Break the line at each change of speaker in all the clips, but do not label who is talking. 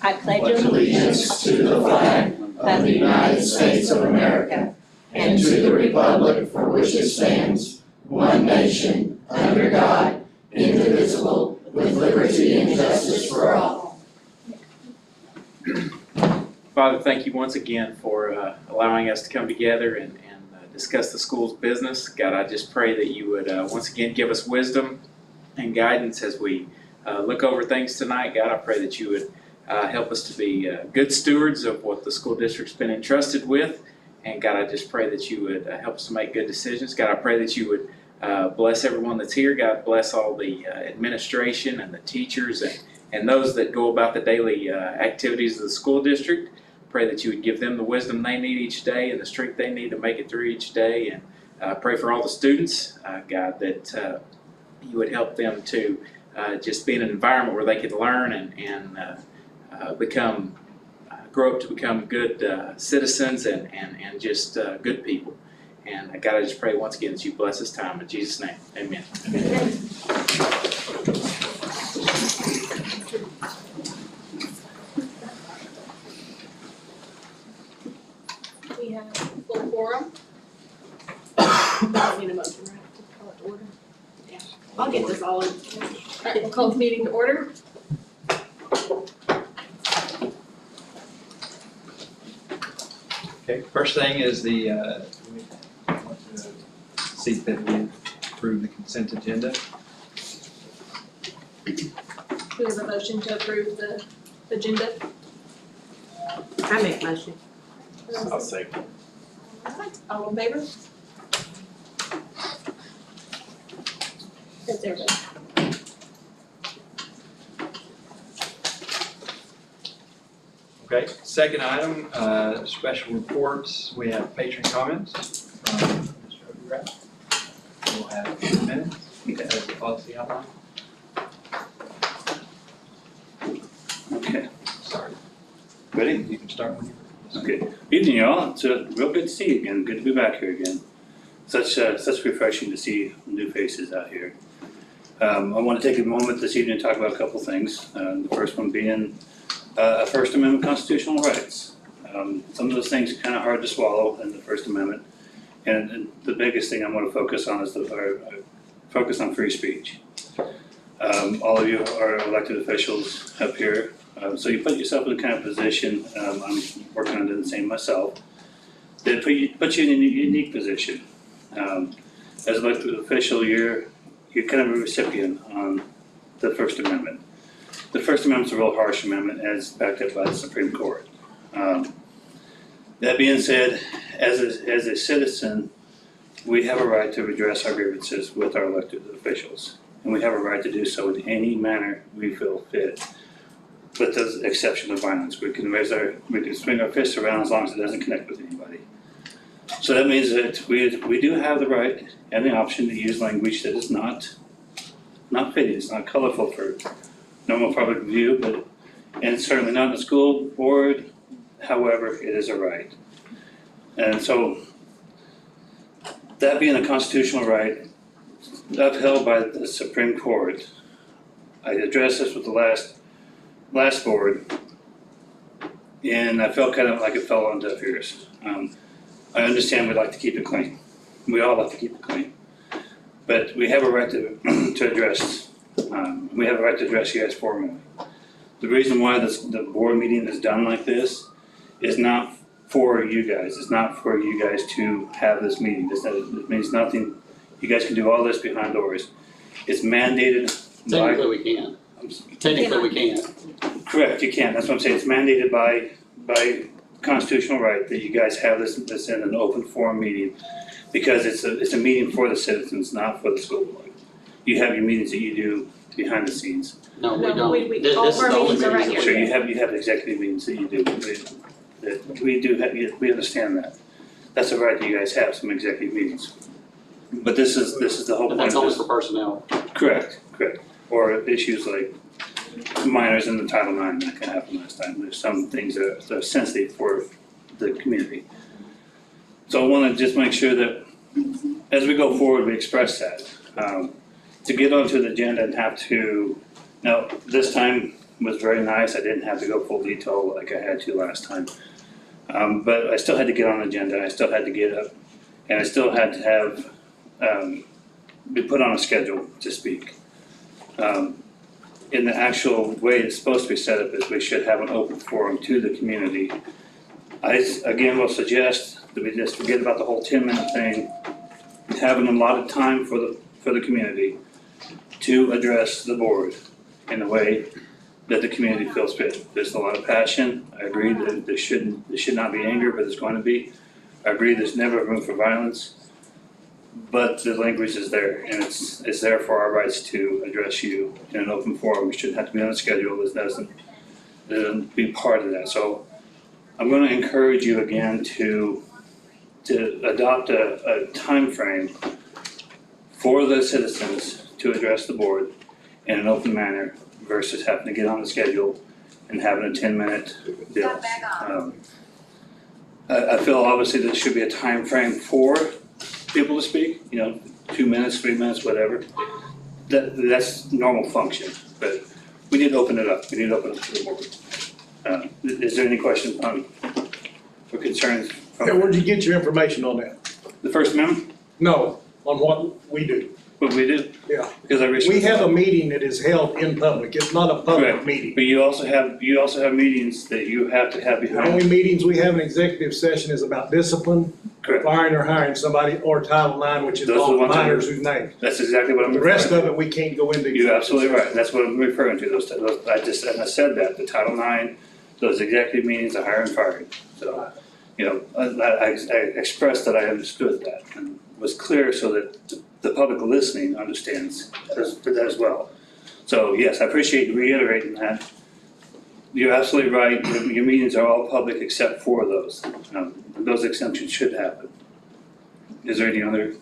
I pledge allegiance to the flag of the United States of America and to the republic for which it stands, one nation, under God, indivisible, with liberty and justice for all.
Father, thank you once again for allowing us to come together and discuss the school's business. God, I just pray that you would once again give us wisdom and guidance as we look over things tonight. God, I pray that you would help us to be good stewards of what the school district's been entrusted with. And God, I just pray that you would help us to make good decisions. God, I pray that you would bless everyone that's here. God, bless all the administration and the teachers and those that go about the daily activities of the school district. Pray that you would give them the wisdom they need each day and the strength they need to make it through each day. And pray for all the students, God, that you would help them to just be in an environment where they could learn and grow up to become good citizens and just good people. And God, I just pray once again that you bless this time. In Jesus' name, amen.
We have full quorum. I need a motion, right, to call it to order? Yeah, I'll get this all in. All right, we'll call the meeting to order.
Okay, first thing is we want to see that we approve the consent agenda.
Do we have a motion to approve the agenda?
I make motion.
I'll second.
All in favor? That's everybody.
Okay, second item, special reports. We have patron comments from Mr. O'Grath. We'll have 2 minutes as the policy outline.
Okay,
Sorry,
ready?
you can start when you're ready.
Okay. Evening, y'all. It's real good to see you again. Good to be back here again. Such refreshing to see new faces out here. I want to take a moment this evening to talk about a couple things. The first one being First Amendment constitutional rights. Some of those things are kind of hard to swallow in the First Amendment, and the biggest thing I want to focus on is focus on free speech. All of you are elected officials up here. So you put yourself in the kind of position, I'm working on doing the same myself, that puts you in a unique position. As an elected official, you're kind of a recipient on the First Amendment. The First Amendment's a real harsh amendment, and it's backed up by the Supreme Court. That being said, as a citizen, we have a right to redress our grievances with our elected officials, and we have a right to do so in any manner we feel fit. With the exception of violence, we can swing our fists around as long as it doesn't connect with anybody. So that means that we do have the right and the option to use language that is not fitting, it's not colorful for normal public view, and certainly not in the school board. However, it is a right. And so, that being a constitutional right upheld by the Supreme Court, I addressed this with the last board, and I felt kind of like it fell on deaf ears. I understand we'd like to keep it clean. We all like to keep it clean. But we have a right to address, we have a right to address you guys formally. The reason why the board meeting is done like this is not for you guys. It's not for you guys to have this meeting. It means nothing. You guys can do all this behind doors. It's mandated by.
Technically we can. Technically we can.
Correct, you can. That's what I'm saying. It's mandated by constitutional right that you guys have this in an open forum meeting, because it's a meeting for the citizens, not for the school board. You have your meetings that you do behind the scenes.
No, we
No,
don't.
we-
This
all
is
of our
the only
meetings are right
meeting
here.
that
Sure, you have executive meetings that you do. That we do have, we understand that. That's a right that you guys have, some executive meetings. But this is the whole
But
point
that's
of
only
this.
for personnel.
Correct. Or issues like minors in the Title IX, that can happen last time. There's some things that are sensitive for the community. So I want to just make sure that as we go forward, we express that. To get onto the agenda and have to, now this time, was very nice. I didn't have to go full detail like I had to last time. But I still had to get on the agenda, I still had to get up, and I still had to have, be put on a schedule to speak. In the actual way it's supposed to be set up is we should have an open forum to the community. I, again, will suggest that we just forget about the whole 10-minute thing, having a lot of time for the community to address the board in a way that the community feels fit. There's a lot of passion. I agree that there should not be anger, but there's going to be. I agree there's never room for violence, but the language is there, and it's there for our rights to address you in an open forum. We shouldn't have to be on a schedule. This doesn't be part of that. So I'm going to encourage you again to adopt a time frame for the citizens to address the board in an open manner versus having to get on the schedule and having a 10-minute deal. I feel obviously there should be a time frame for people to speak, 2 minutes, 3 minutes, whatever. That's normal function, but we need to open it up. We need to open it up to the board. Is there any questions or concerns?
Hey, where'd you get your information on that?
The First Amendment,
No, on what we do.
what we do?
Yeah.
Because I researched.
We have a meeting that is held in public. It's not a public
Correct.
meeting.
But you also have meetings that you have to have
The
behind.
only meetings we have in executive session is about discipline,
Correct.
firing or hiring somebody, or Title IX, which
Those are the
involves
ones I-
minors who's named.
That's exactly what I'm
The
referring
rest
to.
of it, we can't go into.
You're
executive
absolutely
session.
right. That's what I'm referring to. I said that, the Title IX, those executive meetings, the hiring and firing. So, I expressed that I understood that and was clear so that the public listening understands that as well. So yes, I appreciate you reiterating that. You're absolutely right. Your meetings are all public except for those. Those exemptions should happen. Is there any other?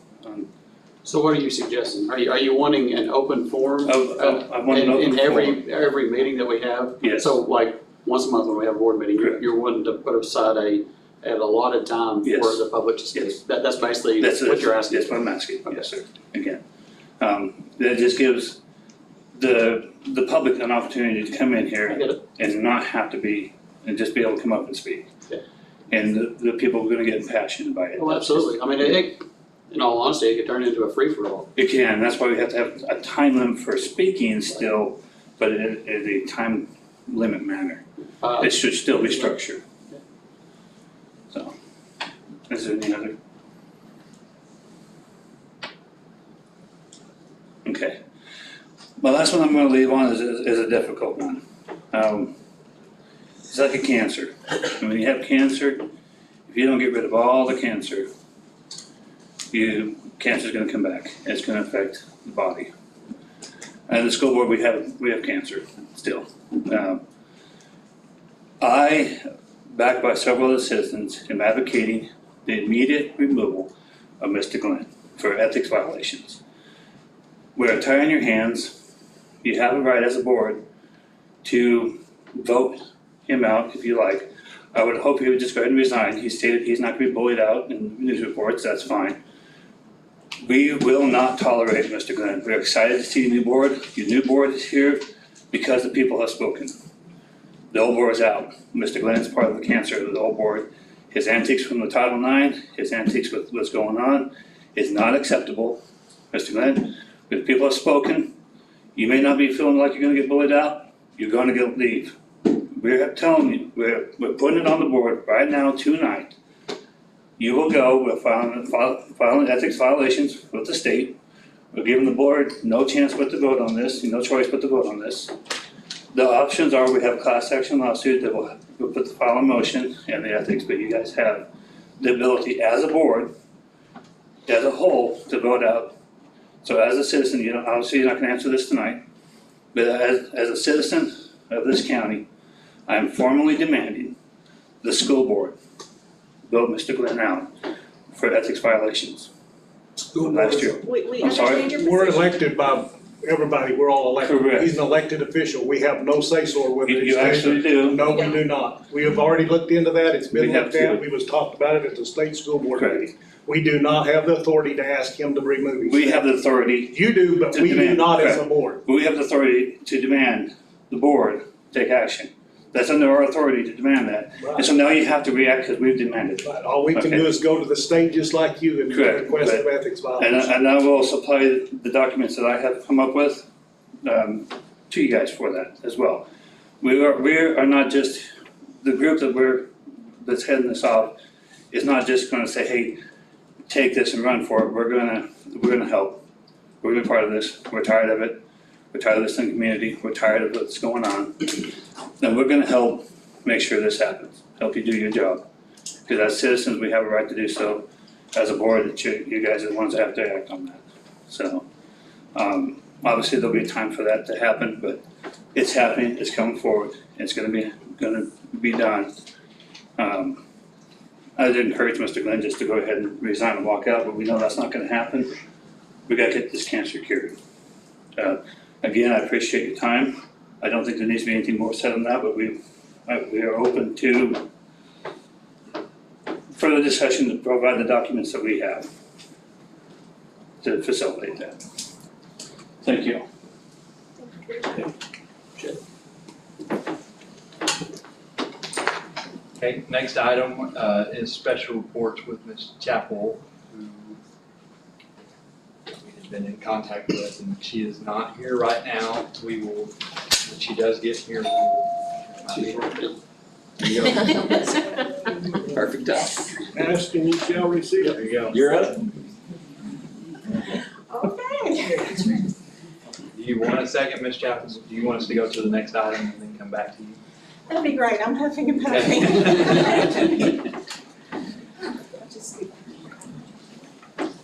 So what are you suggesting? Are you wanting an open forum?
I want an open
in
forum.
every meeting that we have?
Yes.
So like, once a month when we have a board meeting,
Correct.
you're wanting to put aside an allotted time for
Yes.
the public to speak?
Yes.
That's basically
That's
what you're asking?
That's what I'm asking,
Okay.
yes, sir, again. That just gives the public an opportunity to come in
I
here
get it.
and not have to be, and just be able to come up and speak.
Okay.
And the people are gonna get passionate by it.
Well, absolutely. I mean, in all honesty, it could turn into a free-for-all.
It can, that's why we have to have a time limit for speaking still, but in a time limit manner. It should still be structured. So, is there any other? Okay. My last one I'm gonna leave on is a difficult one. It's like a cancer. And when you have cancer, if you don't get rid of all the cancer's gonna come back. It's gonna affect the body. And the school board, we have cancer still. I, backed by several other citizens, am advocating the immediate removal of Mr. Glenn for ethics violations. Wear a tie on your hands. You have a right as a board to vote him out if you like. I would hope he would just go ahead and resign. He stated he's not gonna be bullied out in news reports, that's fine. We will not tolerate Mr. Glenn. We're excited to see a new board. Your new board is here because the people have spoken. The old board is out. Mr. Glenn is part of the cancer of the old board. His antics from the Title IX, his antics with what's going on is not acceptable. Mr. Glenn, the people have spoken. You may not be feeling like you're gonna get bullied out. You're gonna get leave. We're telling you, we're putting it on the board right now tonight. You will go, we're filing ethics violations with the state. We're giving the board no chance but to vote on this, no choice but to vote on this. The options are we have a class action lawsuit that we'll file a motion and the ethics, but you guys have the ability as a board, as a whole, to vote out. So as a citizen, obviously you're not gonna answer this tonight, but as a citizen of this county, I am formally demanding the school board vote Mr. Glenn out for ethics violations last year.
We
I'm sorry?
understand your position.
We're elected by everybody. We're all elected.
Correct.
He's an elected official. We have no say-so with it.
You actually do.
No, we do not. We have already looked into that. It's been
We have
looked at.
to.
We was talked about it at the state school board
Correct.
meeting. We do not have the authority to ask him to bring movies.
We have the authority,
You do, but
To
we do
demand,
not as a
correct.
board.
we have the authority to demand the board take action. That's under our authority to demand that. And so now you have to react because we've demanded it.
But all we can do is go to the state just like you and
Correct,
request of ethics violation.
And I will supply the documents that I have come up with to you guys for that as well. We are not just, the group that's heading this off is not just gonna say, hey, take this and run for it. We're gonna help. We're gonna be part of this. We're tired of it. We're tired of this in the community. We're tired of what's going on. And we're gonna help make sure this happens, help you do your job. Because as citizens, we have a right to do so. As a board, that you guys are the ones that have to act on that. So, obviously there'll be a time for that to happen, but it's happening, it's coming forward, it's gonna be done. I did encourage Mr. Glenn just to go ahead and resign and walk out, but we know that's not gonna happen. We gotta get this cancer cured. Again, I appreciate your time. I don't think there needs to be anything more said on that, but we are open to further discussion to provide the documents that we have to facilitate that. Thank you.
Okay, next item is special reports with Ms. Chapel, who we have been in contact with, and she is not here right now. We will, when she does get here, we will. There you go.
Perfect time.
Ask and you shall receive.
There you go.
You're up.
Okay.
Do you want a second, Ms. Chapel? Do you want us to go to the next item and then come back to you?
That'd be great, I'm huffing and
Okay.
puffing.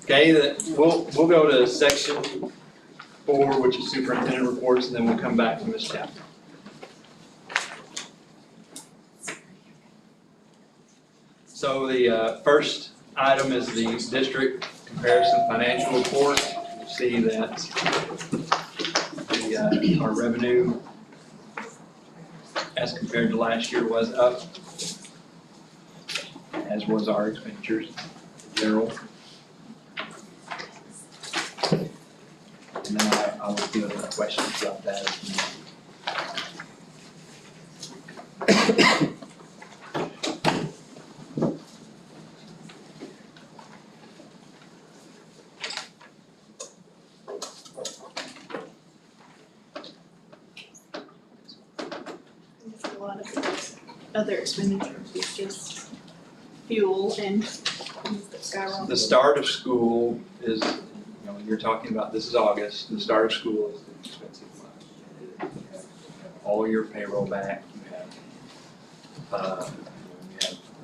Okay, we'll go to section 4, which is superintendent reports, and then we'll come back to Ms. Chapel. So the first item is the district comparison financial report. You'll see that our revenue as compared to last year was up, as was our expenditures in general. And then I will field any questions about that as needed.
A lot of other expenditures, it's just fuel and things that skyrocket.
The start of school is, you're talking about, this is August, the start of school is an expensive month. You have all your payroll back, you have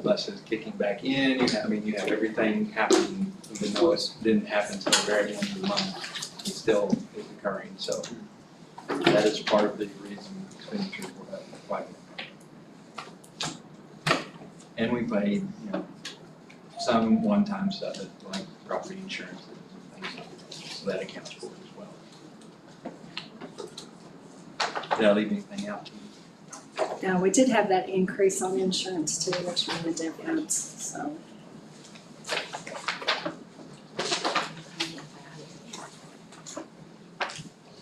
buses kicking back in, you have everything happening, even though it didn't happen until the very end of the month, it still is occurring, so that is part of the reason expenditures were up quite a bit. And we paid, some one-time stuff like property insurance and things like that, so that accounts for it as well. Did I leave anything out to you?
Yeah, we did have that increase on insurance too, which made a difference, so.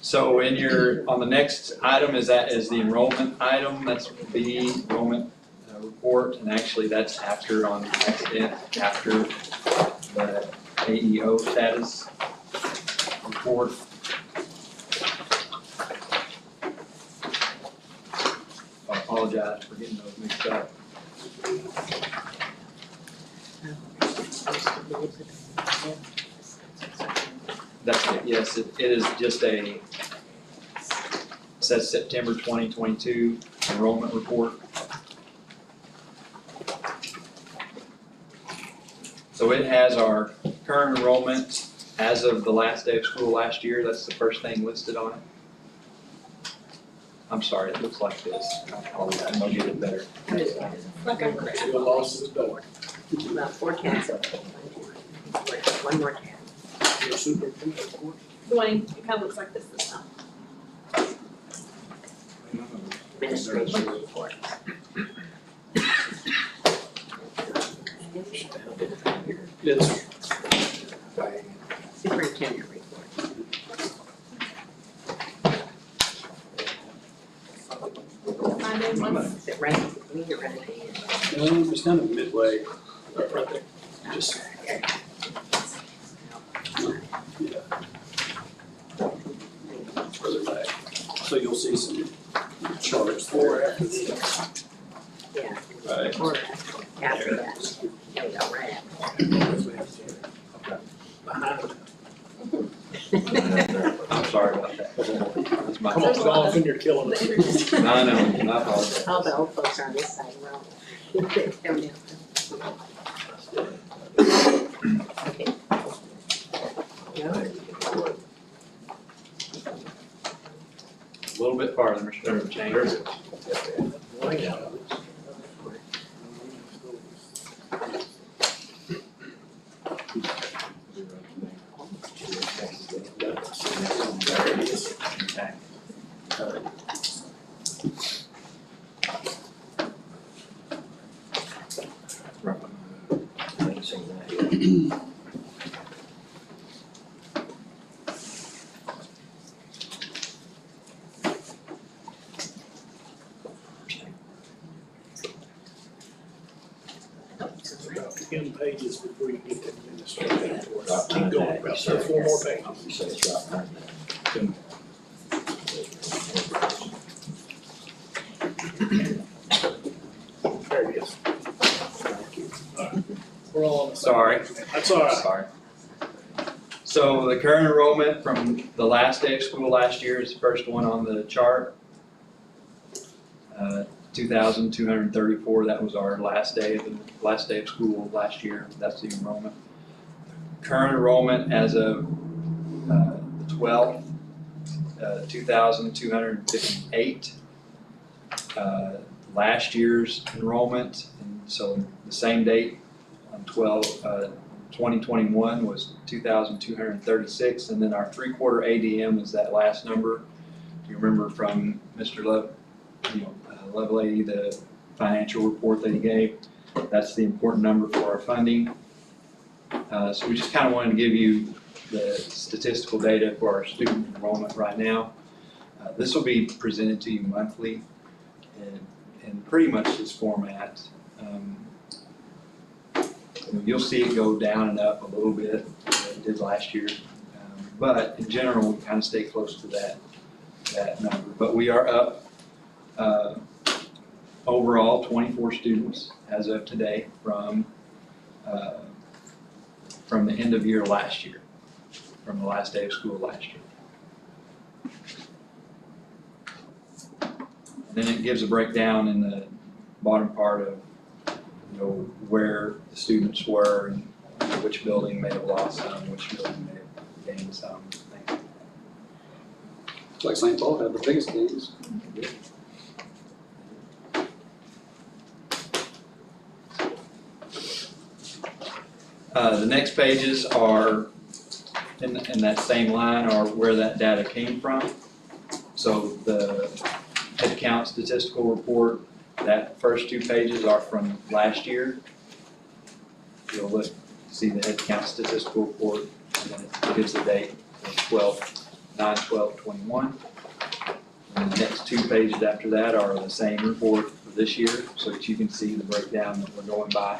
So on the next item is the enrollment item, that's the enrollment report, and actually that's after the AEO status report. I apologize for getting those mixed up. That's it, yes, it is just it says September 2022 enrollment report. So it has our current enrollment as of the last day of school last year. That's the first thing listed on it. I'm sorry, it looks like this. I apologize, I'll get it better.
Your loss is done.
About 4 cats. One more cat.
Your superintendent report.
Dwayne, it kind of looks like this time.
Administration report.
It's
Superintendent report.
item, let's,
Is it right? You're right.
It's kind of midway, right there. Just, yeah. Further back. So you'll see some charts there after the.
Yeah.
Right.
Or after that. There we go, right
Behind.
I'm sorry about that. That's my
Come on,
fault.
Jonathan, you're killing us.
I know, my apologies.
All the old folks are on this side, well. Okay. Yeah.
A little bit farther, Mr. Chambers.
About 10 pages before you get to administrative reports. Keep going, about 4 more pages. There it is. We're all on the same.
Sorry.
That's all right.
Sorry. So the current enrollment from the last day of school last year is the first one on the chart. 2,234, that was our last day of school last year. That's the enrollment. Current enrollment as of the 12th, 2,258. Last year's enrollment, and so the same date on 2021 was 2,236, and then our 3/4 ADM was that last number. You remember from Mr. Lovelady, the financial report that he gave. That's the important number for our funding. So we just kind of wanted to give you the statistical data for our student enrollment right now. This will be presented to you monthly in pretty much this format. You'll see it go down and up a little bit, it did last year. But in general, we kind of stay close to that number. But we are up overall 24 students as of today from the end of year last year, from the last day of school last year. And then it gives a breakdown in the bottom part of where the students were and which building may have lost some, which building may have gained some. Things.
Looks like St. Paul had the biggest gains.
The next pages are in that same line are where that data came from. So the headcount statistical report, that first 2 pages are from last year. You'll look, see the headcount statistical report, and then it gives the date of 9/12/21. And the next 2 pages after that are the same report for this year, so that you can see the breakdown that we're going by.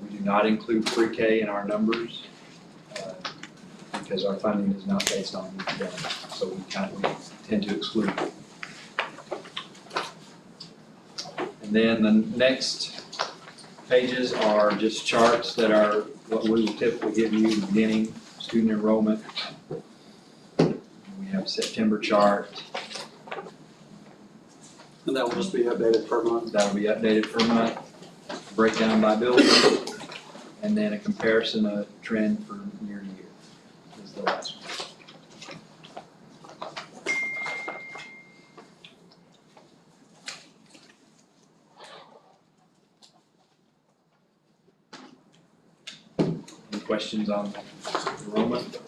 We do not include pre-K in our numbers because our funding is not based on academics, so we tend to exclude it. And then the next pages are just charts that are what we will typically give you in the beginning, student enrollment. We have a September chart.
And that will just be updated per month.
That'll be updated per month, breakdown by building, and then a comparison of trend for year to year is the last one. Any questions on enrollment?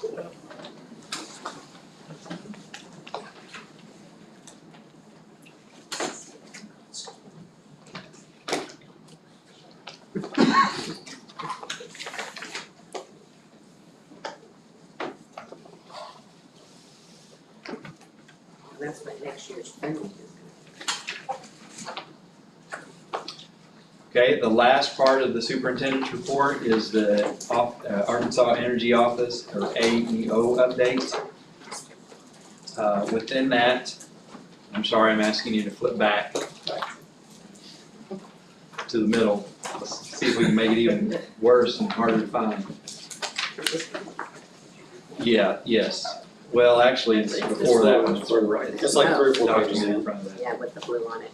That's what next year's funding is
Okay, the last part of the superintendent's report is the Arkansas Energy Office, or AEO update. Within that, I'm sorry, I'm asking you to flip back to the middle. Let's see if we can make it even worse and harder to find. Yeah, yes. Well, actually, it's before that one. It's right.
It's like 3 or 4 pages
Document in
in.
front of that.
Yeah, with the blue on it.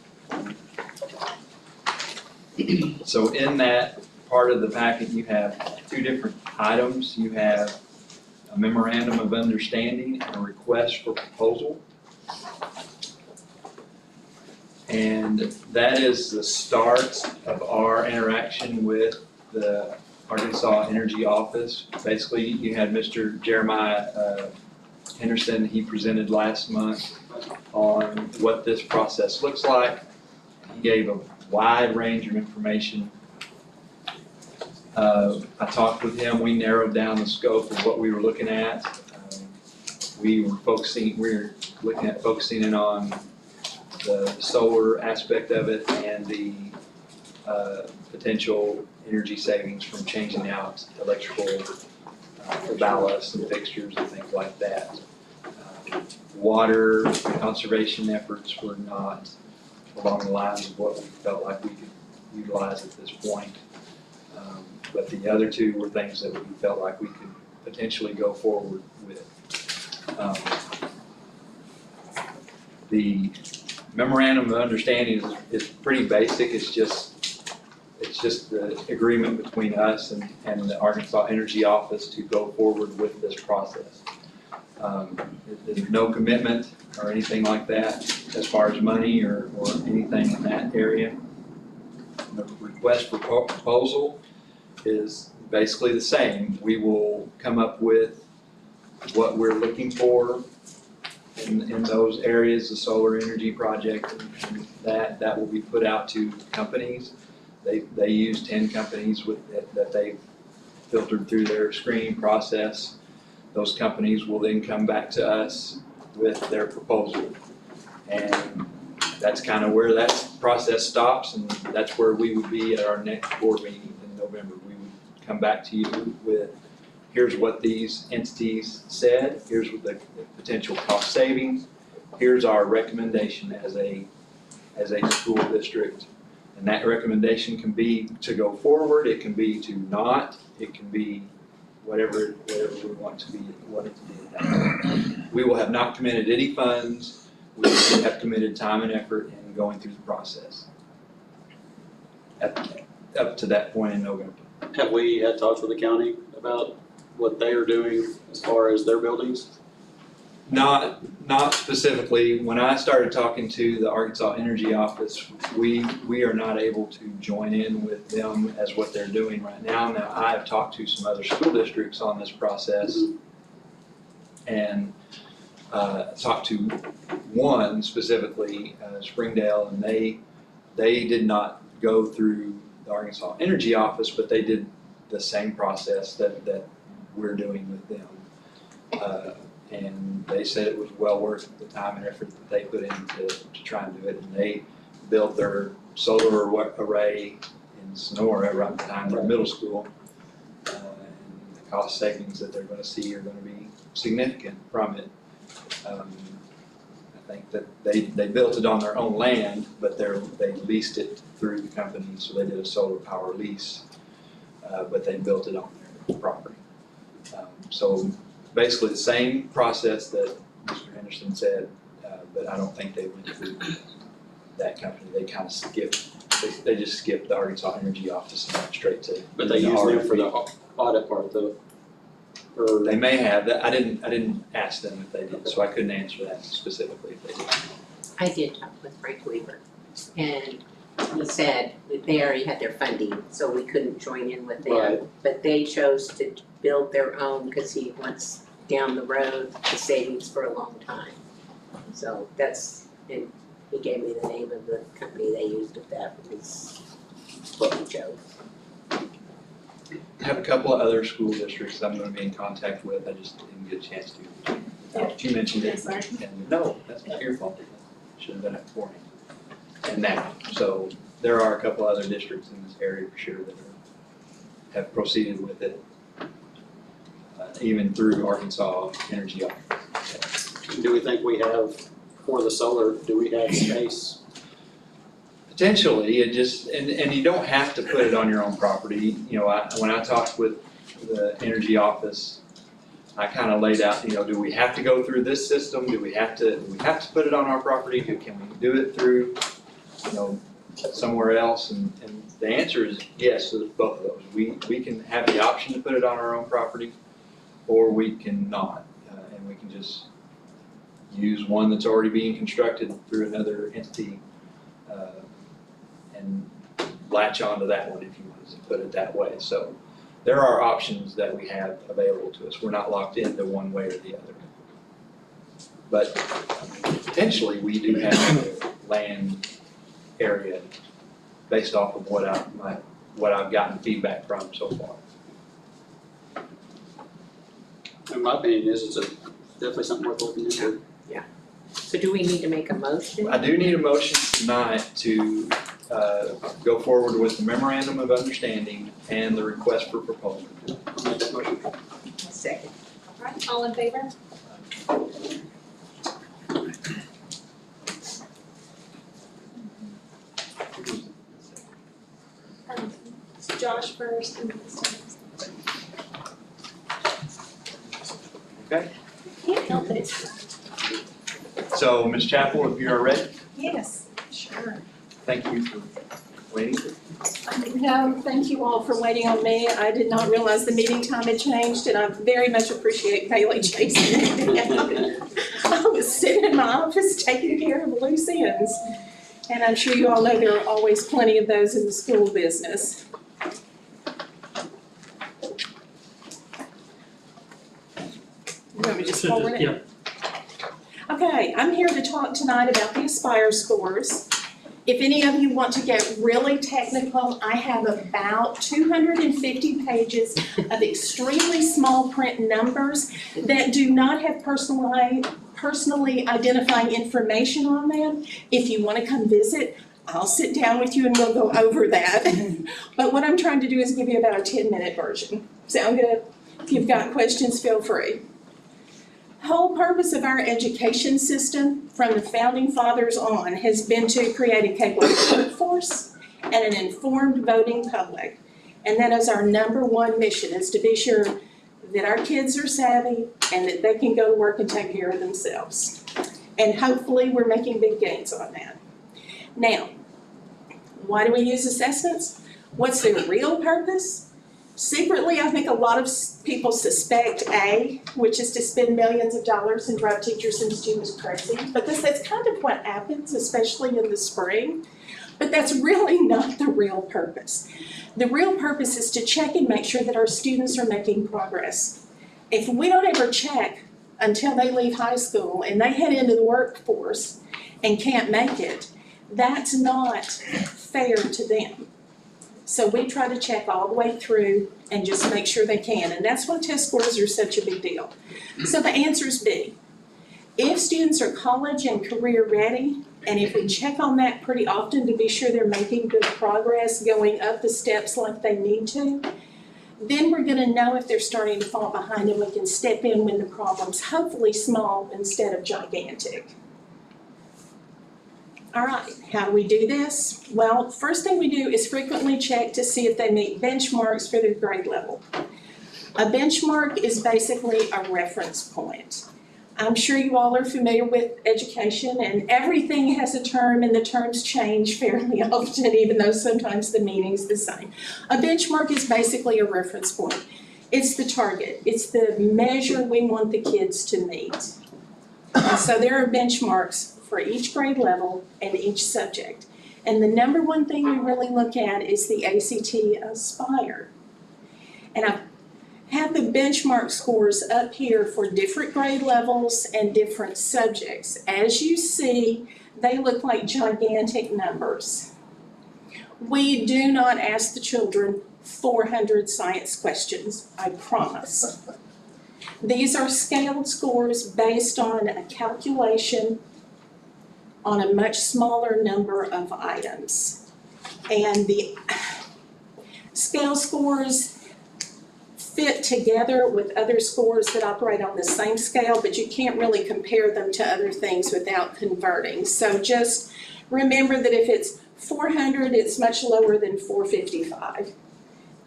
So in that part of the packet, you have 2 different items. You have a memorandum of understanding and a request for proposal. And that is the start of our interaction with the Arkansas Energy Office. Basically, you had Mr. Jeremiah Henderson, he presented last month on what this process looks like. He gave a wide range of information. I talked with him, we narrowed down the scope of what we were looking at. We were looking at focusing in on the solar aspect of it and the potential energy savings from changing out electrical ballasts and fixtures and things like that. Water conservation efforts were not along the lines of what we felt like we could utilize at this point. But the other 2 were things that we felt like we could potentially go forward with. The memorandum of understanding is pretty basic. It's just the agreement between us and the Arkansas Energy Office to go forward with this process. There's no commitment or anything like that as far as money or anything in that area. The request for proposal is basically the same. We will come up with what we're looking for in those areas, the solar energy project, and that will be put out to companies. They use 10 companies that they've filtered through their screening process. Those companies will then come back to us with their proposal. And that's kind of where that process stops, and that's where we would be at our next board meeting in November. We would come back to you with, here's what these entities said, here's what the potential cost savings, here's our recommendation as a school district. And that recommendation can be to go forward, it can be to not, it can be whatever we want it to be. We will have not committed any funds, we have committed time and effort in going through the process up to that point in November.
Have we had talks with the county about what they are doing as far as their buildings?
Not specifically. When I started talking to the Arkansas Energy Office, we are not able to join in with them as what they're doing right now. Now, I have talked to some other school districts on this process and talked to one specifically, Springdale, and they did not go through the Arkansas Energy Office, but they did the same process that we're doing with them. And they said it was well worth the time and effort that they put in to try and do it. And they built their solar array in Sonora right behind their middle school. And the cost savings that they're going to see are going to be significant from it. I think that they built it on their own land, but they leased it through the company, so they did a solar power lease, but they built it on their property. So basically the same process that Mr. Henderson said, but I don't think they went through that company. They kind of skipped, they just skipped the Arkansas Energy Office and went straight to.
But they use them for the audit part though? Or
They may have. I didn't ask them if they did, so I couldn't answer that specifically if they did.
I did talk with Frank Weaver, and he said that they already had their funding, so we couldn't join in with them.
Right.
But they chose to build their own because he wants down the road the savings for a long time. So that's, and he gave me the name of the company they used with that, was what we chose.
I have a couple of other school districts I'm going to be in contact with. I just didn't get a chance to. You mentioned it.
Sorry.
And no, that's not your fault. Should have done it beforehand. And now, so there are a couple other districts in this area for sure that have proceeded with it, even through Arkansas Energy Office.
Do we think we have, for the solar, do we have space?
Potentially, it just, and you don't have to put it on your own property. You know, when I talked with the energy office, I kind of laid out, you know, do we have to go through this system? Do we have to put it on our property? Can we do it through, you know, somewhere else? And the answer is yes to both of those. We can have the option to put it on our own property, or we can not, and we can just use one that's already being constructed through another entity, and latch onto that one if you want to put it that way. So there are options that we have available to us. We're not locked into one way or the other. But potentially we do have a land area based off of what I've gotten feedback from so far.
In my opinion, it's definitely something worth looking into.
So do we need to make a motion?
I do need a motion tonight to go forward with the Memorandum of Understanding and the request for proposal.
I'll make that motion.
Second.
Alright, all in favor? It's Josh first and then it's
Okay?
Can't help it.
So, Ms. Chappell, if you are ready,
Yes, sure.
thank you for waiting.
No, thank you all for waiting on me. I did not realize the meeting time had changed, and I very much appreciate Bailey chasing me down. I was sitting in my office taking care of loose ends, and I'm sure you all know there are always plenty of those in the school business. You want me to just forward it?
Yeah.
Okay, I'm here to talk tonight about the Aspire scores. If any of you want to get really technical, I have about 250 pages of extremely small print numbers that do not have personally identifying information on them. If you want to come visit, I'll sit down with you and we'll go over that. But what I'm trying to do is give you about a 10-minute version. Sound good? If you've got questions, feel free. The whole purpose of our education system from the founding fathers on has been to create a capable workforce and an informed voting public. And that is our number one mission, is to be sure that our kids are savvy and that they can go to work and take care of themselves. And hopefully we're making big gains on that. Now, why do we use assessments? What's their real purpose? Secretly, I think a lot of people suspect A, which is to spend millions of dollars and drive teachers and students crazy, because that's kind of what happens, especially in the spring. But that's really not the real purpose. The real purpose is to check and make sure that our students are making progress. If we don't ever check until they leave high school and they head into the workforce and can't make it, that's not fair to them. So we try to check all the way through and just make sure they can, and that's why test scores are such a big deal. So the answer is B. If students are college and career ready, and if we check on that pretty often to be sure they're making good progress, going up the steps like they need to, then we're gonna know if they're starting to fall behind and we can step in when the problem's hopefully small instead of gigantic. All right, how do we do this? Well, first thing we do is frequently check to see if they meet benchmarks for their grade level. A benchmark is basically a reference point. I'm sure you all are familiar with education, and everything has a term and the terms change fairly often, even though sometimes the meaning's the same. A benchmark is basically a reference point. It's the target. It's the measure we want the kids to meet. And so there are benchmarks for each grade level and each subject. And the number one thing we really look at is the ACT Aspire. And I have the benchmark scores up here for different grade levels and different subjects. As you see, they look like gigantic numbers. We do not ask the children 400 science questions, I promise. These are scaled scores based on a calculation on a much smaller number of items. And the scale scores fit together with other scores that operate on the same scale, but you can't really compare them to other things without converting. So just remember that if it's 400, it's much lower than 455.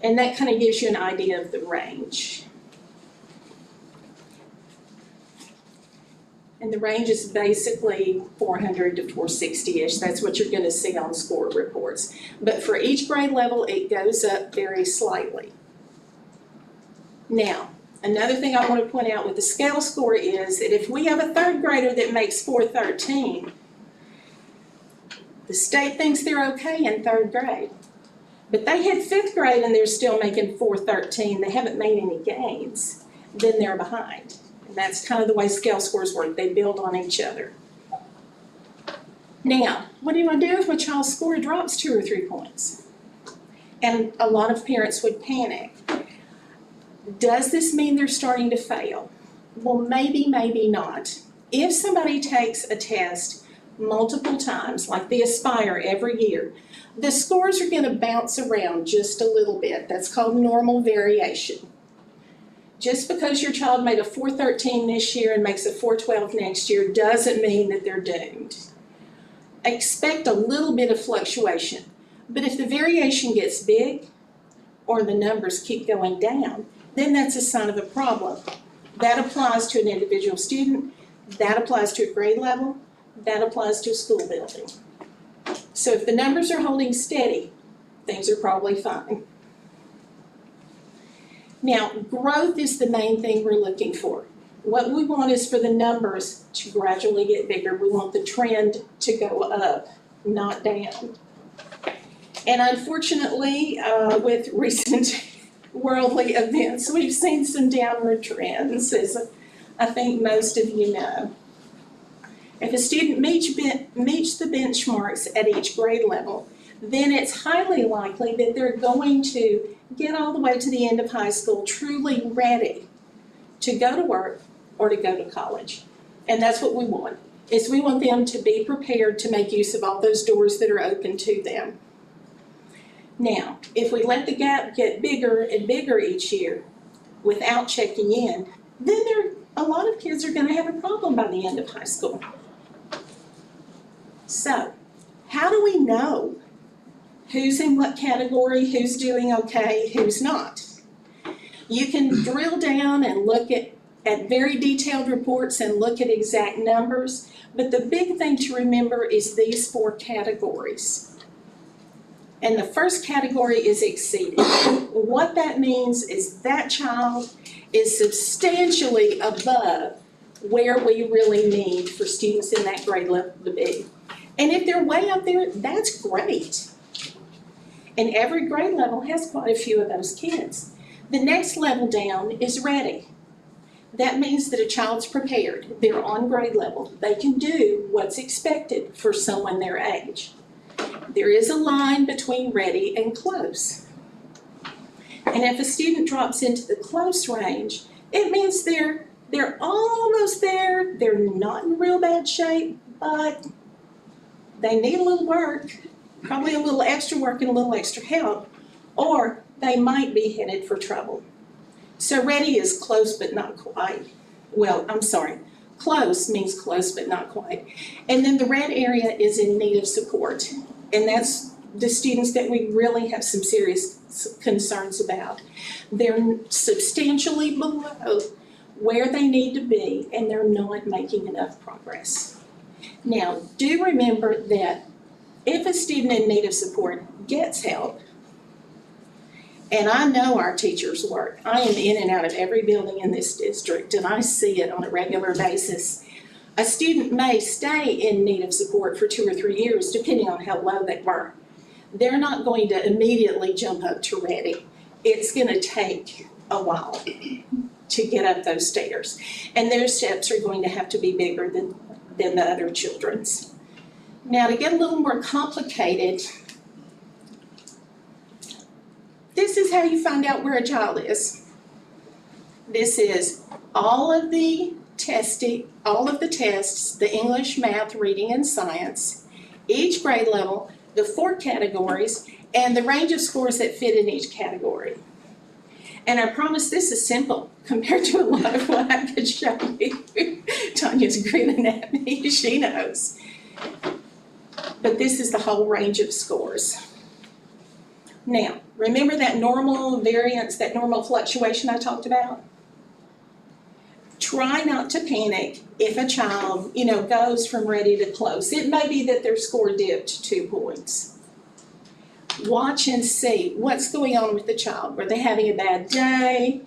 And that kind of gives you an idea of the range. And the range is basically 400 to 460-ish. That's what you're going to see on score reports. But for each grade level, it goes up very slightly. Now, another thing I want to point out with the scale score is that if we have a third grader that makes 413, the state thinks they're okay in third grade. But they hit fifth grade and they're still making 413. They haven't made any gains. Then they're behind. And that's kind of the way scale scores work. They build on each other. Now, what do I do if my child's score drops 2 or 3 points? And a lot of parents would panic. Does this mean they're starting to fail? Well, maybe, maybe not. If somebody takes a test multiple times, like the Aspire every year, the scores are going to bounce around just a little bit. That's called normal variation. Just because your child made a 413 this year and makes a 412 next year doesn't mean that they're doomed. Expect a little bit of fluctuation, but if the variation gets big or the numbers keep going down, then that's a sign of a problem. That applies to an individual student, that applies to a grade level, that applies to a school building. So if the numbers are holding steady, things are probably fine. Now, growth is the main thing we're looking for. What we want is for the numbers to gradually get bigger. We want the trend to go up, not down. And unfortunately, with recent worldly events, we've seen some downward trends, as I think most of you know. If a student meets the benchmarks at each grade level, then it's highly likely that they're going to get all the way to the end of high school truly ready to go to work or to go to college. And that's what we want, is we want them to be prepared to make use of all those doors that are open to them. Now, if we let the gap get bigger and bigger each year without checking in, then a lot of kids are going to have a problem by the end of high school. So, how do we know who's in what category, who's doing okay, who's not? You can drill down and look at very detailed reports and look at exact numbers, but the big thing to remember is these 4 categories. And the first category is exceeded. What that means is that child is substantially above where we really need for students in that grade level to be. And if they're way up there, that's great. And every grade level has quite a few of those kids. The next level down is ready. That means that a child's prepared. They're on grade level. They can do what's expected for someone their age. There is a line between ready and close. And if a student drops into the close range, it means they're almost there. They're not in real bad shape, but they need a little work, probably a little extra work and a little extra help, or they might be headed for trouble. So ready is close but not quite. Well, I'm sorry, close means close but not quite. And then the red area is in need of support. And that's the students that we really have some serious concerns about. They're substantially below where they need to be, and they're not making enough progress. Now, do remember that if a student in need of support gets help, and I know our teachers work, I am in and out of every building in this district, and I see it on a regular basis. A student may stay in need of support for 2 or 3 years, depending on how low they were. They're not going to immediately jump up to ready. It's going to take a while to get up those stairs. And their steps are going to have to be bigger than the other children's. Now, to get a little more complicated, this is how you find out where a child is. This is all of the tests, the English, math, reading, and science, each grade level, the 4 categories, and the range of scores that fit in each category. And I promise this is simple compared to a lot of what I could show you. Tanya's grinning at me, she knows. But this is the whole range of scores. Now, remember that normal variance, that normal fluctuation I talked about? Try not to panic if a child, goes from ready to close. It may be that their score dipped 2 points. Watch and see what's going on with the child. Were they having a bad day?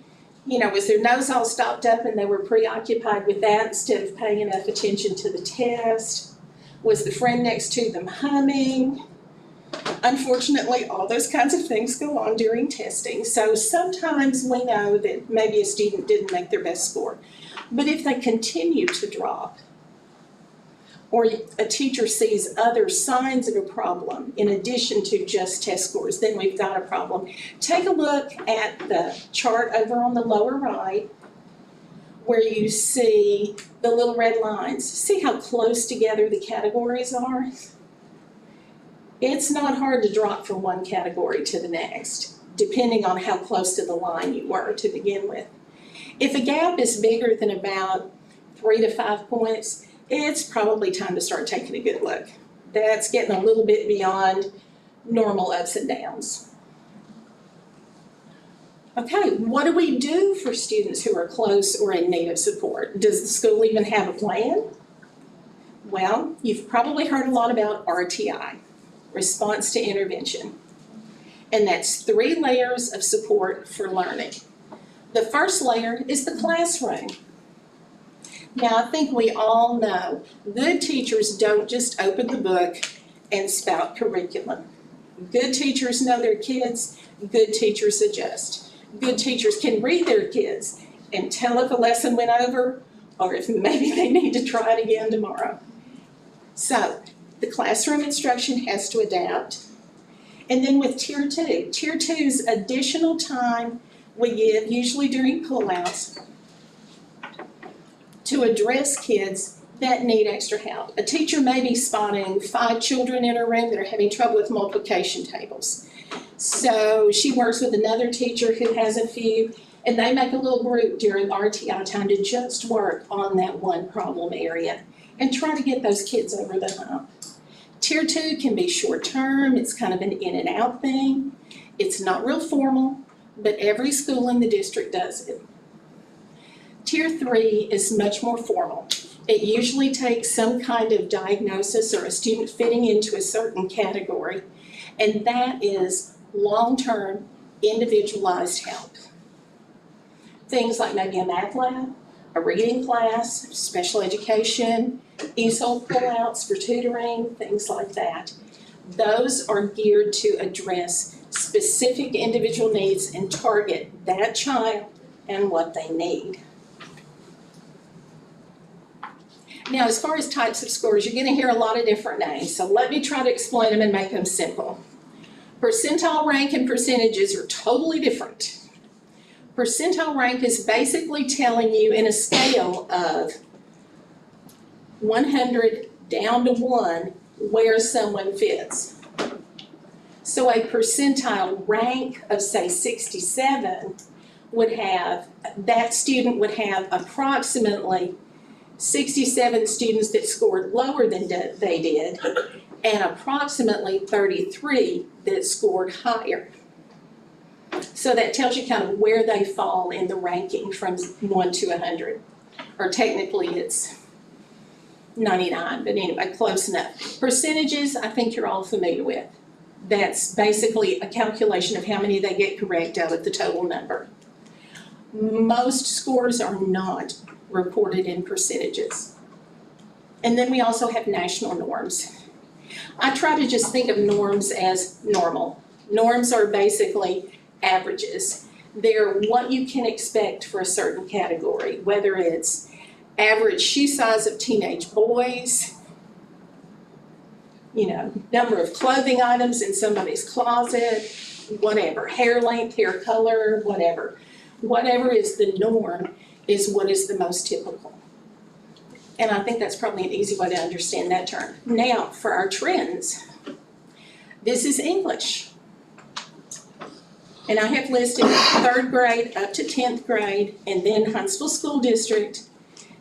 Was their nose all stopped up and they were preoccupied with that instead of paying enough attention to the test? Was the friend next to them humming? Unfortunately, all those kinds of things go on during testing. So sometimes we know that maybe a student didn't make their best score. But if they continue to drop, or a teacher sees other signs of a problem in addition to just test scores, then we've got a problem. Take a look at the chart over on the lower right where you see the little red lines. See how close together the categories are? It's not hard to drop from one category to the next, depending on how close to the line you were to begin with. If a gap is bigger than about 3 to 5 points, it's probably time to start taking a good look. That's getting a little bit beyond normal ups and downs. Okay, what do we do for students who are close or in need of support? Does the school even have a plan? Well, you've probably heard a lot about RTI, Response to Intervention. And that's 3 layers of support for learning. The first layer is the classroom. Now, I think we all know good teachers don't just open the book and spout curriculum. Good teachers know their kids, good teachers adjust. Good teachers can read their kids and tell if a lesson went over or if maybe they need to try it again tomorrow. So, the classroom instruction has to adapt. And then with Tier 2, Tier 2's additional time we give, usually during pullouts, to address kids that need extra help. A teacher may be spotting 5 children in her room that are having trouble with multiplication tables. So she works with another teacher who has a few, and they make a little group during RTI time to just work on that one problem area and try to get those kids over the hump. Tier 2 can be short term, it's kind of an in and out thing. It's not real formal, but every school in the district does it. Tier 3 is much more formal. It usually takes some kind of diagnosis or a student fitting into a certain category, and that is long-term, individualized help. Things like maybe a math lab, a reading class, special education, ESOL pullouts for tutoring, things like that. Those are geared to address specific individual needs and target that child and what they need. Now, as far as types of scores, you're going to hear a lot of different names, so let me try to explain them and make them simple. Percentile rank and percentages are totally different. Percentile rank is basically telling you in a scale of 100 down to 1 where someone fits. So a percentile rank of, say, 67 would have, that student would have approximately 67 students that scored lower than they did, and approximately 33 that scored higher. So that tells you kind of where they fall in the ranking from 1 to 100. Or technically it's 99, but anyway, close enough. Percentages, I think you're all familiar with. That's basically a calculation of how many they get correct out of the total number. Most scores are not reported in percentages. And then we also have national norms. I try to just think of norms as normal. Norms are basically averages. They're what you can expect for a certain category, whether it's average shoe size of teenage boys, number of clothing items in somebody's closet, whatever, hair length, hair color, whatever. Whatever is the norm is what is the most typical. And I think that's probably an easy way to understand that term. Now, for our trends, This is English. And I have listed 3rd grade up to 10th grade, and then Huntsville School District,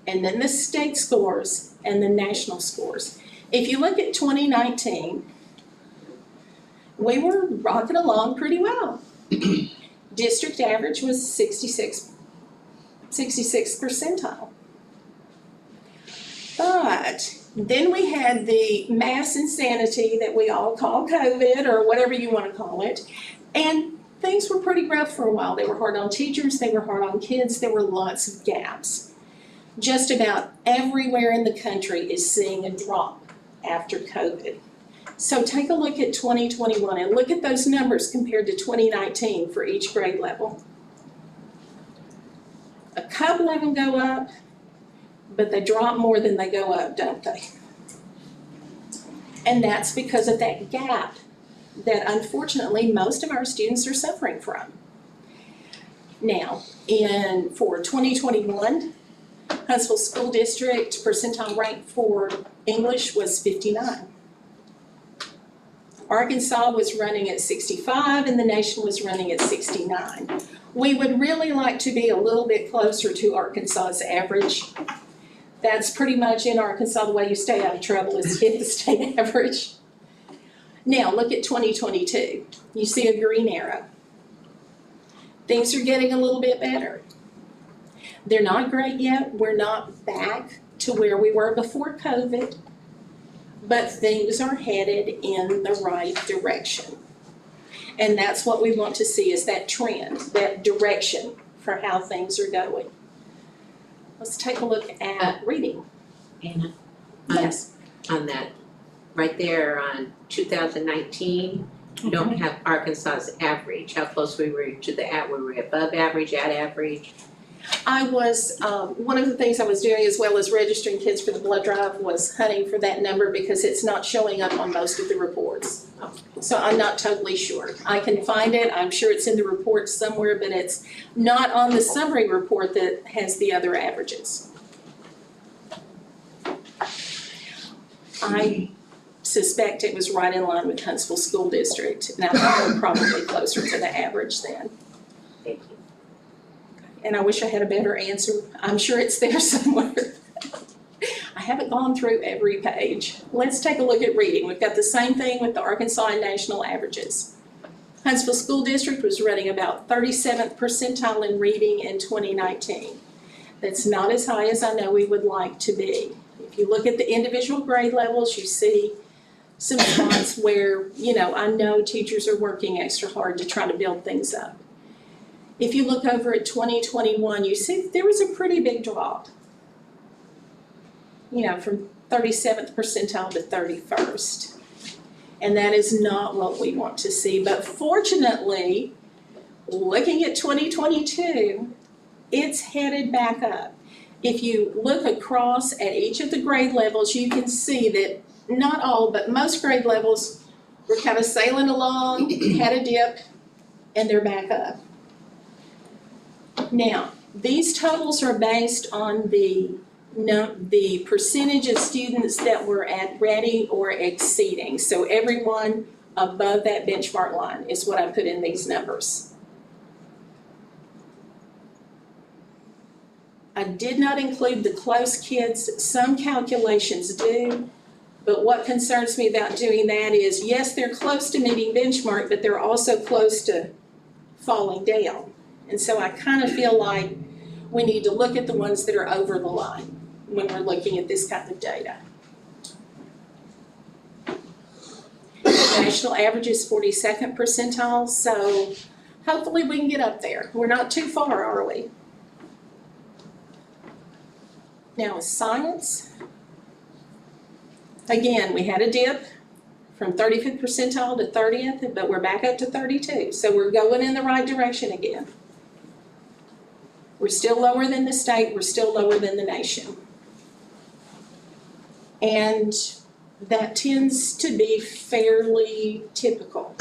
and then the state scores, and the national scores. If you look at 2019, we were rocking along pretty well. District average was 66 percentile. But then we had the mass insanity that we all call COVID, or whatever you want to call it, and things were pretty rough for a while. They were hard on teachers, they were hard on kids, there were lots of gaps. Just about everywhere in the country is seeing a drop after COVID. So take a look at 2021 and look at those numbers compared to 2019 for each grade level. A couple of them go up, but they drop more than they go up, don't they? And that's because of that gap that unfortunately most of our students are suffering from. Now, for 2021, Huntsville School District percentile rank for English was 59. Arkansas was running at 65 and the nation was running at 69. We would really like to be a little bit closer to Arkansas's average. That's pretty much in Arkansas, the way you stay out of trouble is hit the state average. Now look at 2022. You see a green arrow. Things are getting a little bit better. They're not great yet. We're not back to where we were before COVID, but things are headed in the right direction. And that's what we want to see, is that trend, that direction for how things are going. Let's take a look at reading.
Anna,
Yes.
on that, right there on 2019, you don't have Arkansas's average, how close we were to were we above average, at average?
I was, one of the things I was doing as well as registering kids for the blood drive was hunting for that number because it's not showing up on most of the reports. So I'm not totally sure. I can find it, I'm sure it's in the report somewhere, but it's not on the summary report that has the other averages. I suspect it was right in line with Huntsville School District, and I think we're probably closer to the average then.
Thank you.
And I wish I had a better answer. I'm sure it's there somewhere. I haven't gone through every page. Let's take a look at reading. We've got the same thing with the Arkansas and national averages. Huntsville School District was running about 37th percentile in reading in 2019. That's not as high as I know we would like to be. If you look at the individual grade levels, you see some spots where, I know teachers are working extra hard to try to build things up. If you look over at 2021, you see there was a pretty big drop. From 37th percentile to 31st. And that is not what we want to see. But fortunately, looking at 2022, it's headed back up. If you look across at each of the grade levels, you can see that not all, but most grade levels were kind of sailing along, had a dip, and they're back up. Now, these totals are based on the percentage of students that were at ready or exceeding. So everyone above that benchmark line is what I put in these numbers. I did not include the close kids. Some calculations do, but what concerns me about doing that is, yes, they're close to meeting benchmark, but they're also close to falling down. And so I kind of feel like we need to look at the ones that are over the line when we're looking at this kind of data. The national average is 42nd percentile, so hopefully we can get up there. We're not too far, are we? Now with science, again, we had a dip from 35th percentile to 30th, but we're back up to 32, so we're going in the right direction again. We're still lower than the state, we're still lower than the nation. And that tends to be fairly typical.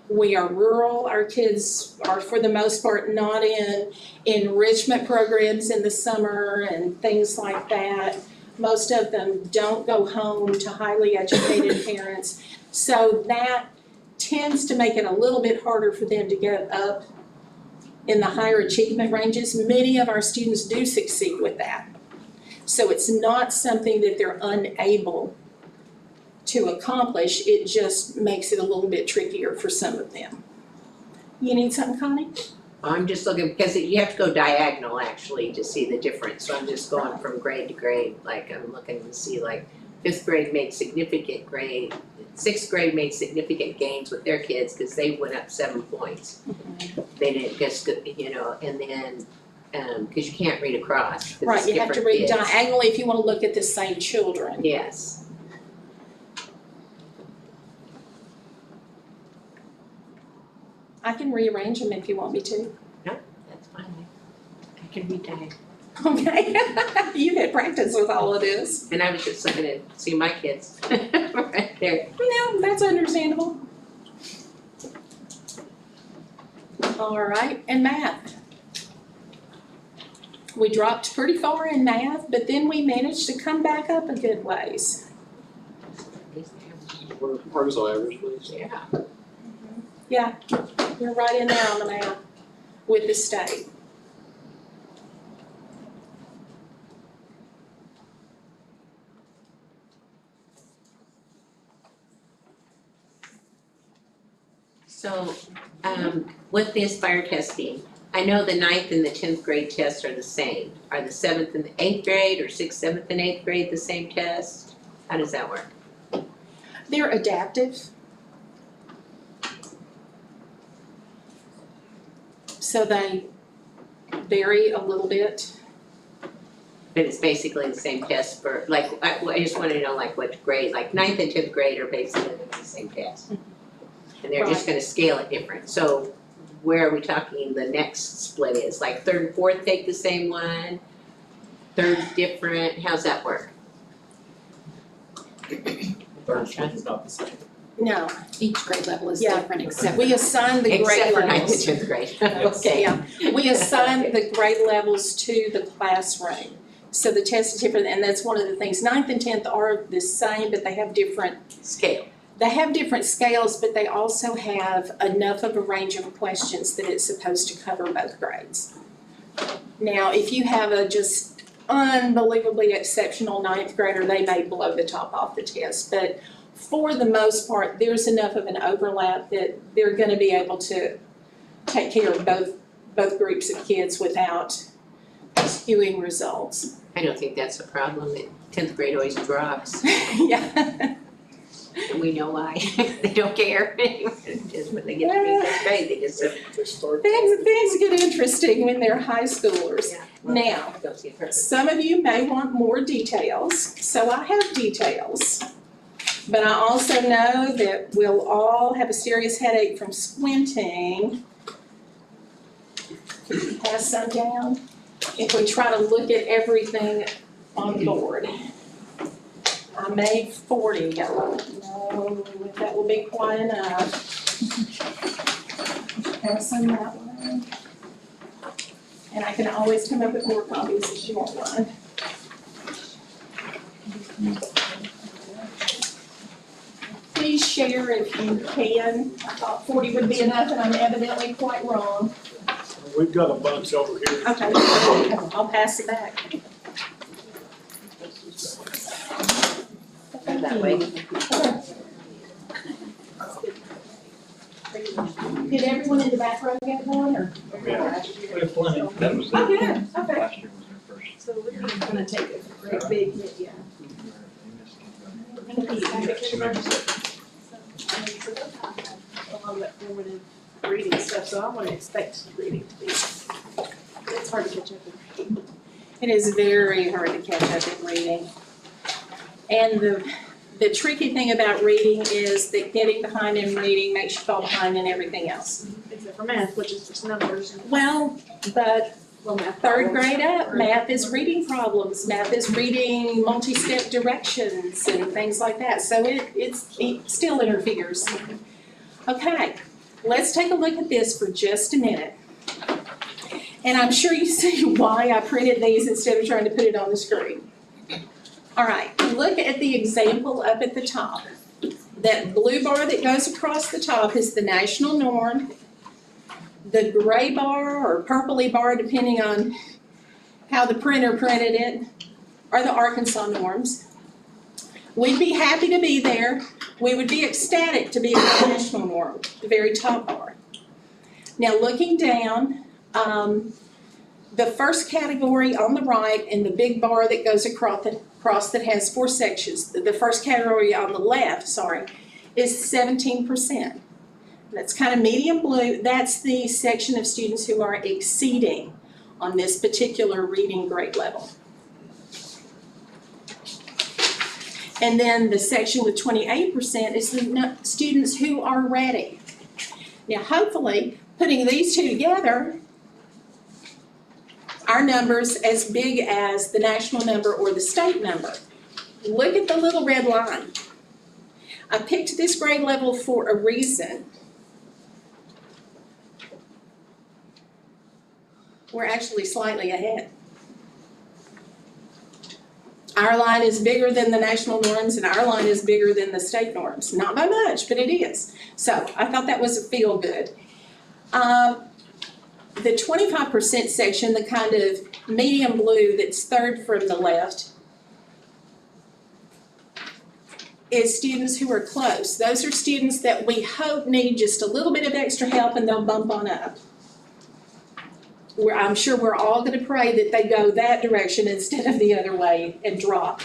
We are rural, our kids are for the most part not in enrichment programs in the summer and things like that. Most of them don't go home to highly educated parents. So that tends to make it a little bit harder for them to get up in the higher achievement ranges. Many of our students do succeed with that. So it's not something that they're unable to accomplish, it just makes it a little bit trickier for some of them. You need something, Connie?
I'm just looking, because you have to go diagonal actually to see the difference, so I'm just going from grade to grade, like I'm looking to see like 5th grade made significant grade, 6th grade made significant gains with their kids because they went up 7 points. They didn't just, you know, and then, because you can't read across, because
Right,
it's
you have to
different
read
kids.
diagonally if you want to look at the same children.
Yes.
I can rearrange them if you want me to.
That's fine. I can read diagonal.
Okay, you've had practice with all of this.
And I was just looking to see my kids right there.
No, that's understandable. All right, and math. We dropped pretty far in math, but then we managed to come back up a good ways.
Where's our average, please?
Yeah.
Yeah, we're right in there on the map with the state.
So, with the Aspire testing, I know the 9th and the 10th grade tests are the same. Are the 7th and the 8th grade or 6th, 7th, and 8th grade the same test? How does that work?
They're adaptive. So they vary a little bit.
But it's basically the same test for, like, I just wanna know like what grade, like 9th and 10th grade are basically the same test. And they're just gonna scale it different. So where are we talking the next split is? Like 3rd and 4th take the same one? 3rd's different? How's that work?
Third split is not the same.
No,
Each grade level is
Yeah.
different except
we assign the grade
Except for 9th
levels.
and 10th grade.
Yes.
Okay.
Yeah, we assign the grade levels to the classroom. So the test is different, and that's one of the things. 9th and 10th are the same, but they have different
Scale.
They have different scales, but they also have enough of a range of questions that it's supposed to cover both grades. Now, if you have a just unbelievably exceptional 9th grader, they may blow the top off the test. But for the most part, there's enough of an overlap that they're gonna be able to take care of both groups of kids without skewing results.
I don't think that's a problem. 10th grade always drops.
Yeah.
And we know why. They don't care. Just when they get to be 10th grade, they just
They start.
Things get interesting when they're high schoolers. Now,
don't see a purpose.
some of you may want more details, so I have details. But I also know that we'll all have a serious headache from squinting. Could you pass some down? If we try to look at everything on the board. I made 40, no, that will be quite enough. Pass some that way. And I can always come up with more copies if you want one. Please share if you can. I thought 40 would be enough and I'm evidently quite wrong.
We've got a bunch over here.
Okay, I'll pass it back.
That way.
Did everyone in the back row get one or?
Yeah. We have plenty.
That was
Oh, good, okay.
last year was their first.
So we're gonna take a great big hit, yeah. A lot of that formative reading stuff, so I wouldn't expect reading to be, it's hard to catch up with reading.
It is very hard to catch up in reading. And the tricky thing about reading is that getting behind in reading makes you fall behind in everything else.
Except for math, which is just numbers.
Well, but
Well, math.
3rd grade up, math is reading problems, math is reading multi-step directions and things like that. So it still interferes. Okay, let's take a look at this for just a minute. And I'm sure you see why I printed these instead of trying to put it on the screen. All right, look at the example up at the top. That blue bar that goes across the top is the national norm. The gray bar or purpley bar, depending on how the printer printed it, are the Arkansas norms. We'd be happy to be there. We would be ecstatic to be at the national norm, the very top bar. Now looking down, the first category on the right and the big bar that goes across that has 4 sections, the first category on the left, is 17%. That's kind of medium blue. That's the section of students who are exceeding on this particular reading grade level. And then the section with 28% is the students who are ready. Now hopefully, putting these two together, our number's as big as the national number or the state number. Look at the little red line. I picked this grade level for a reason. We're actually slightly ahead. Our line is bigger than the national norms and our line is bigger than the state norms. Not by much, but it is. So I thought that was a feel good. The 25% section, the kind of medium blue that's third from the left, is students who are close. Those are students that we hope need just a little bit of extra help and they'll bump on up. I'm sure we're all going to pray that they go that direction instead of the other way and drop.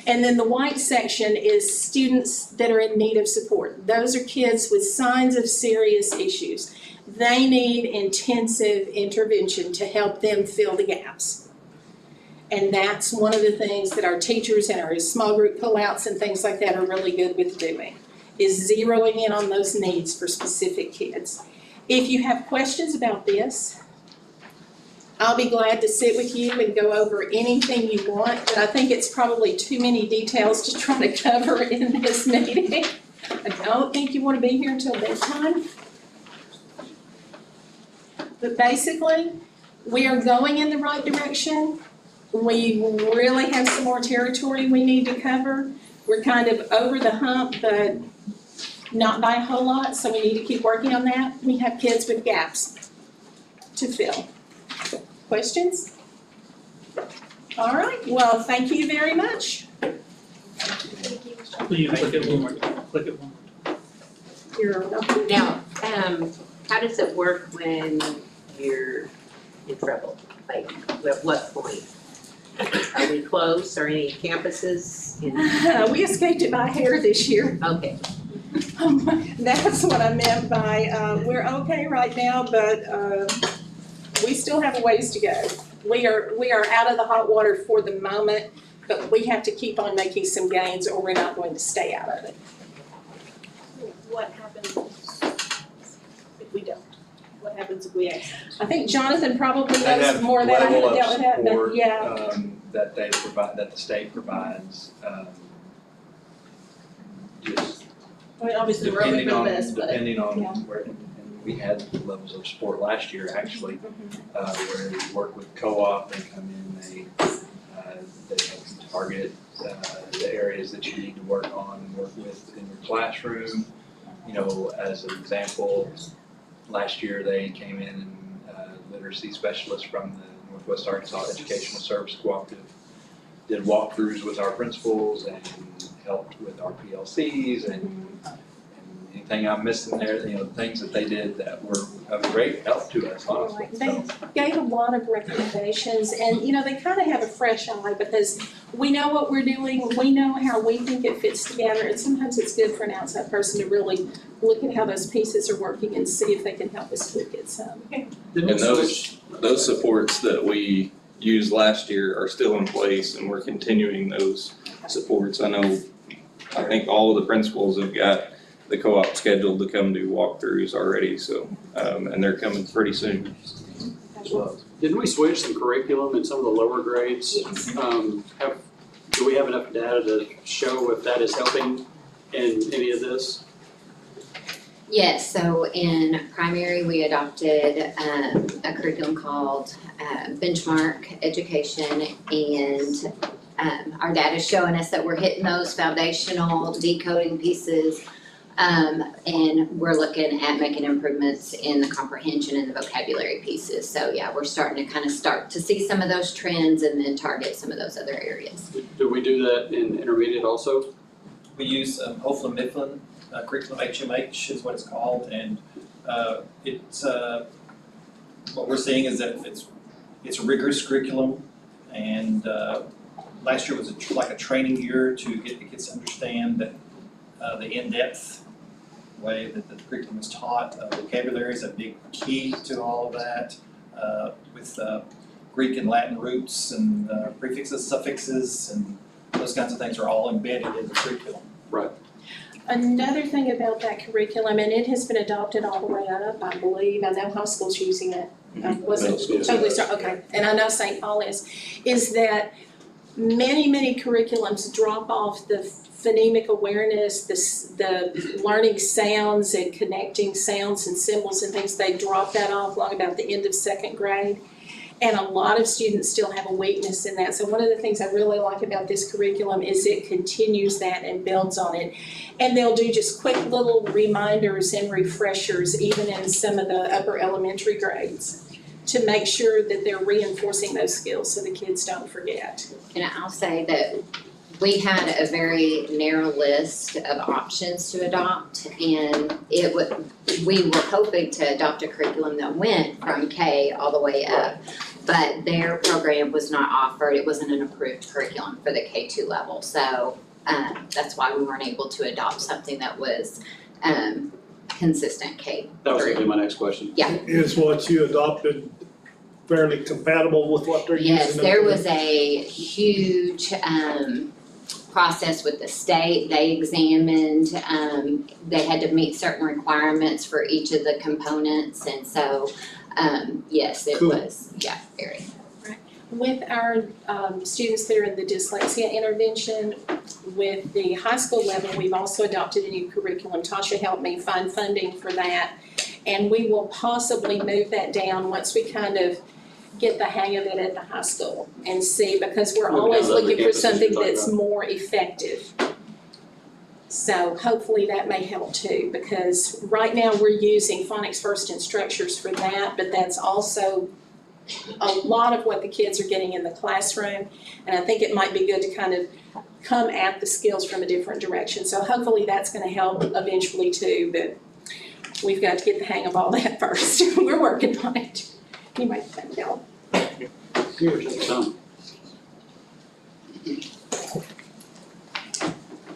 And then the white section is students that are in need of support. Those are kids with signs of serious issues. They need intensive intervention to help them fill the gaps. And that's one of the things that our teachers and our small group pullouts and things like that are really good with doing, is zeroing in on those needs for specific kids. If you have questions about this, I'll be glad to sit with you and go over anything you want, but I think it's probably too many details to try to cover in this meeting. I don't think you want to be here until bedtime. But basically, we are going in the right direction. We really have some more territory we need to cover. We're kind of over the hump, but not by a whole lot, so we need to keep working on that. We have kids with gaps to fill. Questions? All right, well, thank you very much.
Will you click it one more time? Click it one more time.
You're welcome.
Now, how does it work when you're in trouble? Like, at what point? Are we close or any campuses?
We escaped it by hair this year.
Okay,
That's what I meant by, we're okay right now, but we still have a ways to go. We are out of the hot water for the moment, but we have to keep on making some gains or we're not going to stay out of it.
What happens if we don't? What happens if we exit?
I think Jonathan probably
They
knows
have
more of that. I
level
haven't dealt
of
with that, but
support,
yeah.
that they provide, that the state provides, just
I mean, obviously, we're hoping
depending
for the
on,
best, but.
depending on
Yeah.
where, and we had levels of support last year actually, where we work with co-op, they come in, they target, the areas that you need to work on and work with in your classroom. You know, as an example, last year they came in and literacy specialists from the Northwest Arkansas Educational Service Cooperative did walkthroughs with our principals and helped with our PLCs and anything I'm missing there, you know, things that they did that were of great help to us, honestly.
They gave a lot of recommendations and, you know, they kind of have a fresh eye because we know what we're doing, we know how we think it fits together, and sometimes it's good for an outside person to really look at how those pieces are working and see if they can help us tweak it some.
And those supports that we used last year are still in place and we're continuing those supports. I think all of the principals have got the co-op scheduled to come do walkthroughs already, so, and they're coming pretty soon.
Didn't we switch some curriculum in some of the lower grades?
Yes.
Do we have enough data to show if that is helping in any of this?
Yes, so in primary, we adopted a curriculum called Benchmark Education, and our data's showing us that we're hitting those foundational decoding pieces. And we're looking at making improvements in the comprehension and the vocabulary pieces. So yeah, we're starting to start to see some of those trends and then target some of those other areas.
Do we do that in intermediate also?
We use Hopefully Mifflin curriculum, HMH is what it's called, and it's what we're seeing is that it's a rigorous curriculum, and last year was like a training year to get the kids to understand that the in-depth way that the curriculum is taught. Vocabulary is a big key to all of that, with Greek and Latin roots and prefixes, suffixes, and those kinds of things are all embedded in the curriculum.
Right.
Another thing about that curriculum, and it has been adopted all the way up, I believe, I know high school's using it. Was it totally start, okay, and I know St. Paul is that many curriculums drop off the phonemic awareness, the learning sounds and connecting sounds and symbols and things, they drop that off long about the end of second grade. And a lot of students still have a weakness in that. So one of the things I really like about this curriculum is it continues that and builds on it. And they'll do just quick little reminders and refreshers even in some of the upper elementary grades to make sure that they're reinforcing those skills so the kids don't forget.
And I'll say that we had a very narrow list of options to adopt, and we were hoping to adopt a curriculum that went from K all the way up. But their program was not offered, it wasn't an approved curriculum for the K2 level. So that's why we weren't able to adopt something that was consistent K.
That was gonna be my next question.
Yeah.
Is what you adopted fairly compatible with what they're using?
Yes, there was a huge process with the state. They examined, they had to meet certain requirements for each of the components, and so yes, it
Cool.
was, very.
With our students that are in the dyslexia intervention, with the high school level, we've also adopted a new curriculum. Tasha helped me find funding for that, and we will possibly move that down once we kind of get the hang of it at the high school and see, because we're
Moving
always
down to other
looking for
campuses
something
you're talking
that's
about.
more effective. So hopefully that may help too, because right now we're using phonics first and structures for that, but that's also a lot of what the kids are getting in the classroom. And I think it might be good to kind of come at the skills from a different direction. So hopefully that's gonna help eventually too, but we've got to get the hang of all that first. We're working on it. Anyway, thank y'all.
Done.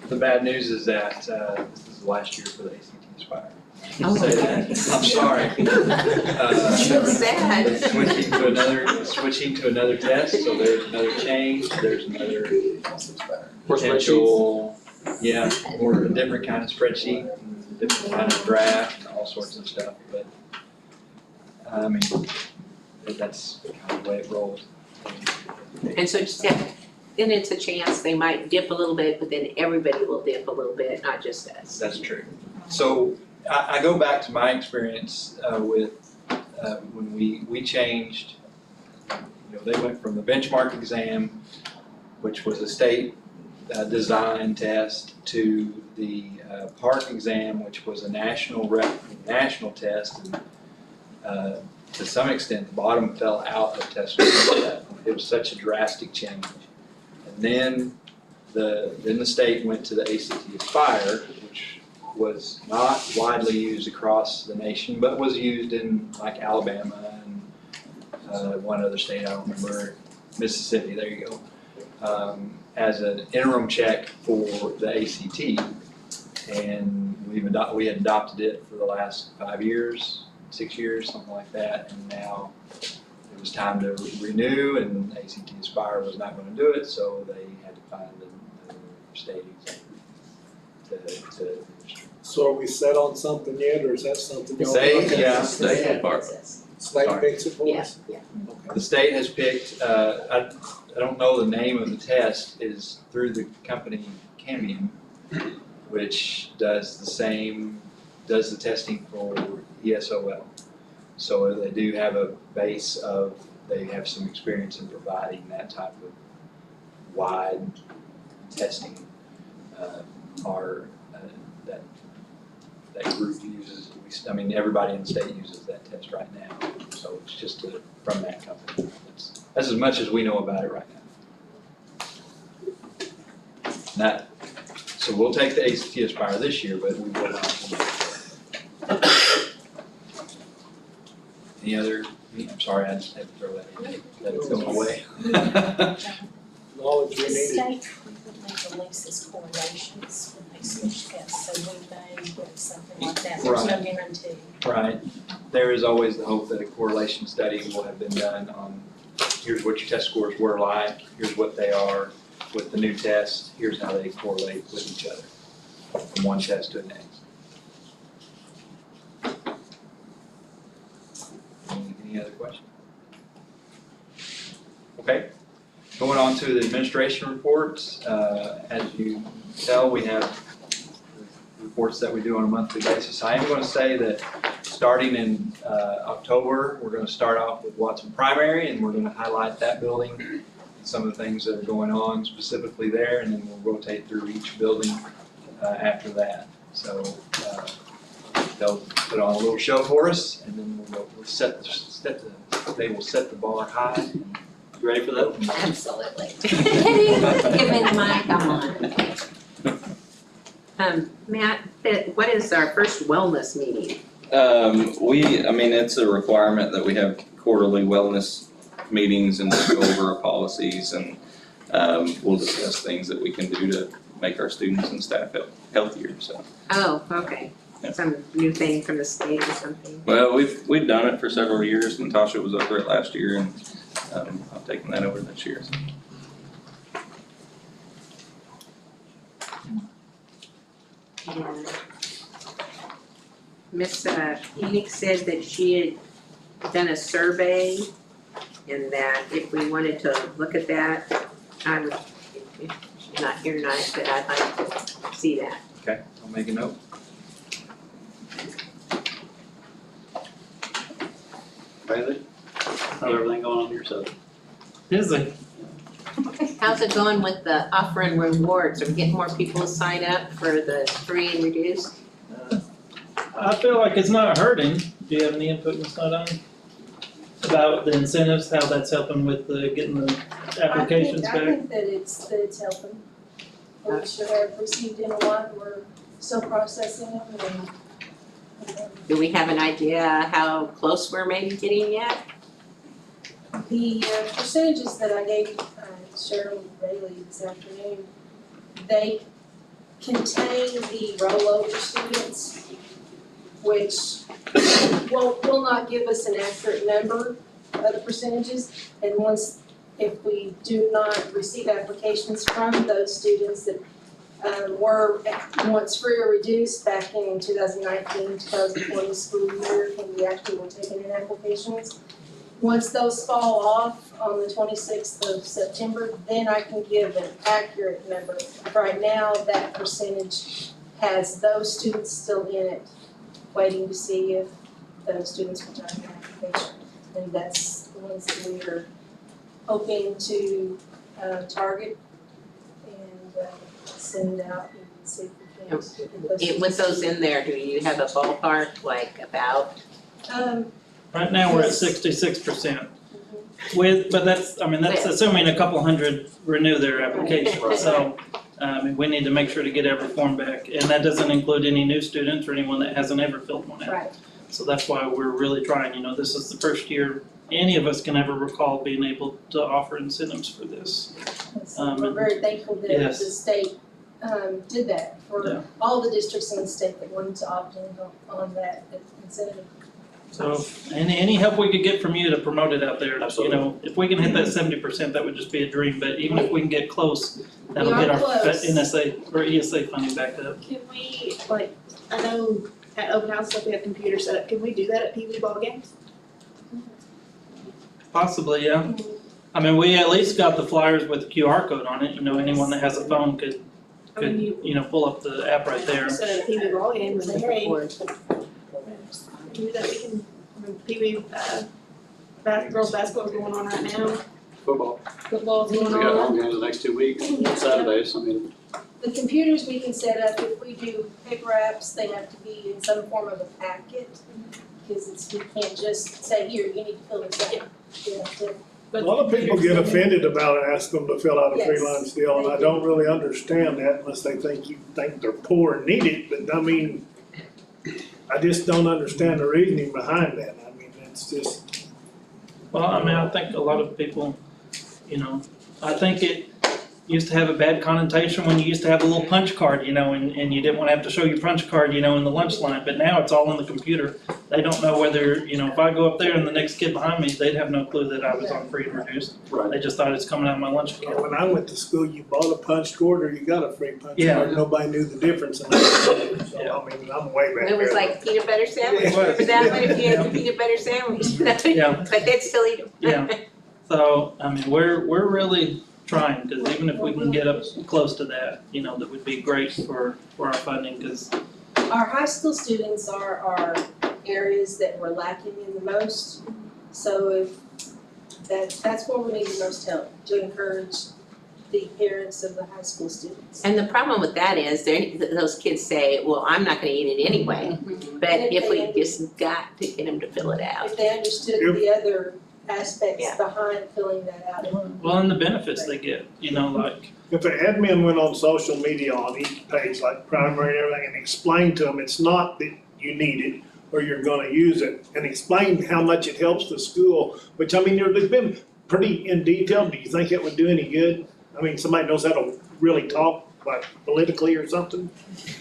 The bad news is that this is the last year for the ACT Aspire.
Oh,
Say that. I'm sorry.
Sad.
Switching to another test, so there's another change, there's another
More
potential, more a different kind of spreadsheet, different kind of draft, all sorts of stuff, but I mean, that's kind of the way it rolls.
And so then it's a chance they might dip a little bit, but then everybody will dip a little bit, not just us.
That's true. So I go back to my experience with when we changed, they went from the benchmark exam, which was a state design test, to the PARC exam, which was a national test. And to some extent, the bottom fell out of test scores. It was such a drastic change. And then the state went to the ACT Aspire, which was not widely used across the nation, but was used in like Alabama and one other state, I don't remember, Mississippi, there you go, as an interim check for the ACT. And we had adopted it for the last 5 years, 6 years, something like that, and now it was time to renew, and ACT Aspire was not going to do it, so they had to find another state exam to administer.
So are we set on something yet, or is that something y'all?
State
Slate picks it for us?
Yeah.
The state has picked, I don't know the name of the test, is through the company Cambium, which does the testing for ESOL. So they do have a base of, they have some experience in providing that type of wide testing that group uses. I mean, everybody in the state uses that test right now, so it's just from that company. That's as much as we know about it right now. So we'll take the ACT Aspire this year, but we will not. Any other, I'm sorry, I just had to throw that in, that it's going away.
Knowledge we
The
needed.
state frequently releases correlations when they switch tests, so we may get something like that, there's no guarantee.
Right, there is always the hope that a correlation study will have been done on, here's what your test scores were like, here's what they are with the new test, here's how they correlate with each other, from one test to the next. Any other questions? Okay, going on to the administration reports. As you tell, we have reports that we do on a monthly basis. I am going to say that starting in October, we're going to start off with Watson Primary, and we're going to highlight that building and some of the things that are going on specifically there, and then we'll rotate through each building after that. So they'll put on a little show for us, and then we'll they will set the bar high.
You ready for that?
Absolutely. Give me the mic, I'm on.
Matt, what is our first wellness meeting?
It's a requirement that we have quarterly wellness meetings and go over our policies, and we'll discuss things that we can do to make our students and staff healthier, so.
Oh, okay.
Yeah.
Some new thing from the state or something?
Well, we've done it for several years. Natasha was over it last year, and I've taken that over this year, so.
And Miss Enoch said that she had done a survey and that if we wanted to look at that, she's not here tonight, but I'd like to see that.
Okay, I'll make a note.
Bailey? How's everything going on your side?
Busy.
How's it going with the offering rewards? Are we getting more people to sign up for the free and reduced?
I feel like it's not hurting. Do you have any input, Ms. Nodine? About the incentives, how that's helping with getting the applications back?
I think that it's helping. We should have received in a lot, we're still processing them and.
Do we have an idea how close we're maybe getting yet?
The percentages that I gave Cheryl Bailey this afternoon, they contain the rollover students, which will not give us an accurate number of the percentages. And if we do not receive applications from those students that were once free or reduced back in 2019-2020 school year, when we actually were taking in applications, once those fall off on the 26th of September, then I can give an accurate number. Right now, that percentage has those students still in it, waiting to see if those students return the application. And that's the ones that we are hoping to target and send out and see if we can.
With those in there, do you have a ballpark, like about?
Right now, we're at 66%. But that's assuming a couple hundred renew their application. So, we need to make sure to get every form back. And that doesn't include any new students or anyone that hasn't ever filled one out.
Right.
So that's why we're really trying, this is the first year any of us can ever recall being able to offer incentives for this.
We're very thankful that
Yes.
the state did that for all the districts in the state that wanted to opt in on that incentive.
So any help we could get from you to promote it out there,
Absolutely.
if we can hit that 70%, that would just be a dream. But even if we can get close, that'll get our
close.
NSA or ESA funding back up.
Can we, I know at open house stuff, we have computers set up, can we do that at Pee Wee ball games?
Possibly, yeah. We at least got the flyers with the QR code on it. Anyone that has a phone could pull up the app right there.
Set up a Pee Wee ball game and say, hey, do that, we can, Pee Wee, girls basketball is going on right now.
Football.
football's
We
going
got
on.
home games the next 2 weeks, Saturdays, I mean,
The computers we can set up, if we do paper apps, they have to be in some form of a packet. Because we can't just say, here, you need to fill this out. You have to.
A lot of people get offended about it, ask them to fill out a
Yes,
freelance deal, and I don't really understand that unless they think you think they're poor and need it, but I mean, I just don't understand the reasoning behind that, I mean, it's just.
Well, I mean, I think a lot of people, you know, I think it used to have a bad connotation when you used to have a little punch card, you know, and you didn't want to have to show your punch card, you know, in the lunch line, but now it's all in the computer. They don't know whether, you know, if I go up there and the next kid behind me, they'd have no clue that I was on free and reduced.
right.
They just thought it's coming out of my lunch account.
When I went to school, you bought a punch card or you got a free punch
Yeah.
card, nobody knew the difference in that. So, I mean, I'm way back there.
It was like peanut butter sandwich,
It was.
remember that one, if you had the peanut butter sandwich,
Yeah.
but they'd still eat them.
Yeah. So, I mean, we're really trying, because even if we can get up close to that, you know, that would be great for our funding, because,
Our high school students are our areas that we're lacking in the most. So if that's where we need the most help, to encourage the parents of the high school students.
And the problem with that is, those kids say, well, I'm not gonna eat it anyway, but if we just got to get them to fill it out.
If they understood the other aspects
Yeah.
behind filling that out.
well, and the benefits they get, you know, like,
If the admin went on social media on each page, like primary and everything, and explained to them, it's not that you need it or you're gonna use it, and explained how much it helps the school, which, I mean, they've been pretty in detail, do you think it would do any good? I mean, somebody knows how to really talk, like politically or something?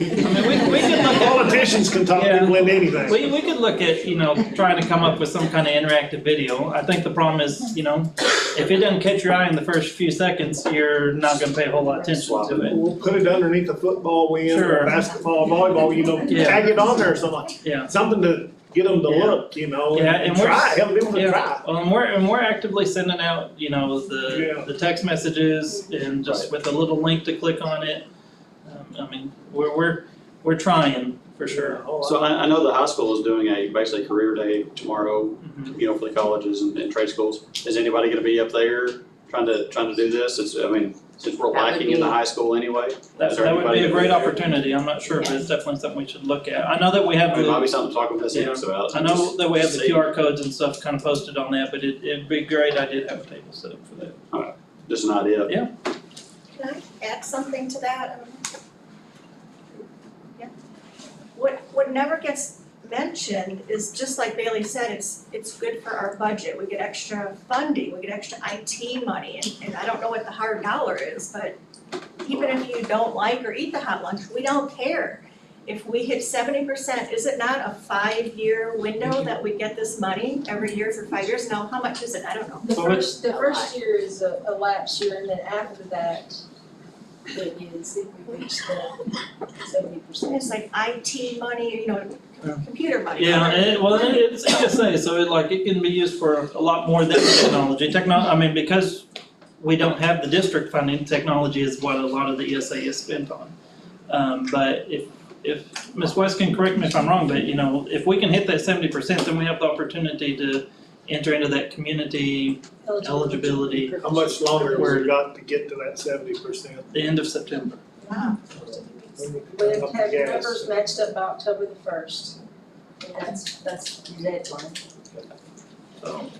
I mean, we could look at,
Politicians can talk people into anything.
we could look at, you know, trying to come up with some kind of interactive video. I think the problem is, you know, if it doesn't catch your eye in the first few seconds, you're not gonna pay a whole lot of attention to it.
We'll put it underneath the football win
Sure.
or basketball, volleyball, you know,
Yeah.
tag it on there or something,
Yeah.
something to get them to
Yeah.
look, you know,
Yeah,
and
and we're
try,
just-
help them to
Yeah.
try.
Well, and we're actively sending out, you know,
Yeah.
the text messages and just with a little link to click on it. I mean, we're trying for sure.
So I know the high school is doing a basically career day tomorrow,
Mhm.
you know, for the colleges and trade schools. Is anybody gonna be up there trying to do this? I mean, since we're
That would
lacking in the
be-
high school anyway.
That
Is there
would be
anybody
a great
over there?
opportunity. I'm not sure, but it's definitely something we should look at. I know that we have
It might
the,
be something to talk with SEX about.
I know that we have the
See.
QR codes and stuff kind of posted on that, but it'd be a great idea to have a table set up for that.
Just an idea.
Can I add something to that? Yeah. What never gets mentioned is, just like Bailey said, it's good for our budget. We get extra funding, we get extra IT money, and I don't know what the hard dollar is, but even if you don't like or eat the hot lunch, we don't care. If we hit 70%, is it not a 5-year window that we get this money every year for 5 years? No, how much is it? I don't know.
The first year is a lapse year, and then after that, it is, if we reach the 70%.
It's like IT money, you know, computer money.
Yeah, it's ESA, so it can be used for a lot more than technology. I mean, because we don't have the district funding, technology is what a lot of the ESA is spent on. But if Ms. West can correct me if I'm wrong, but you know, if we can hit that 70%, then we have the opportunity to enter into that community eligibility.
How much longer we got to get to that 70%?
The end of September.
Wow.
We have to have numbers matched up by October the 1st. And that's the deadline.
So,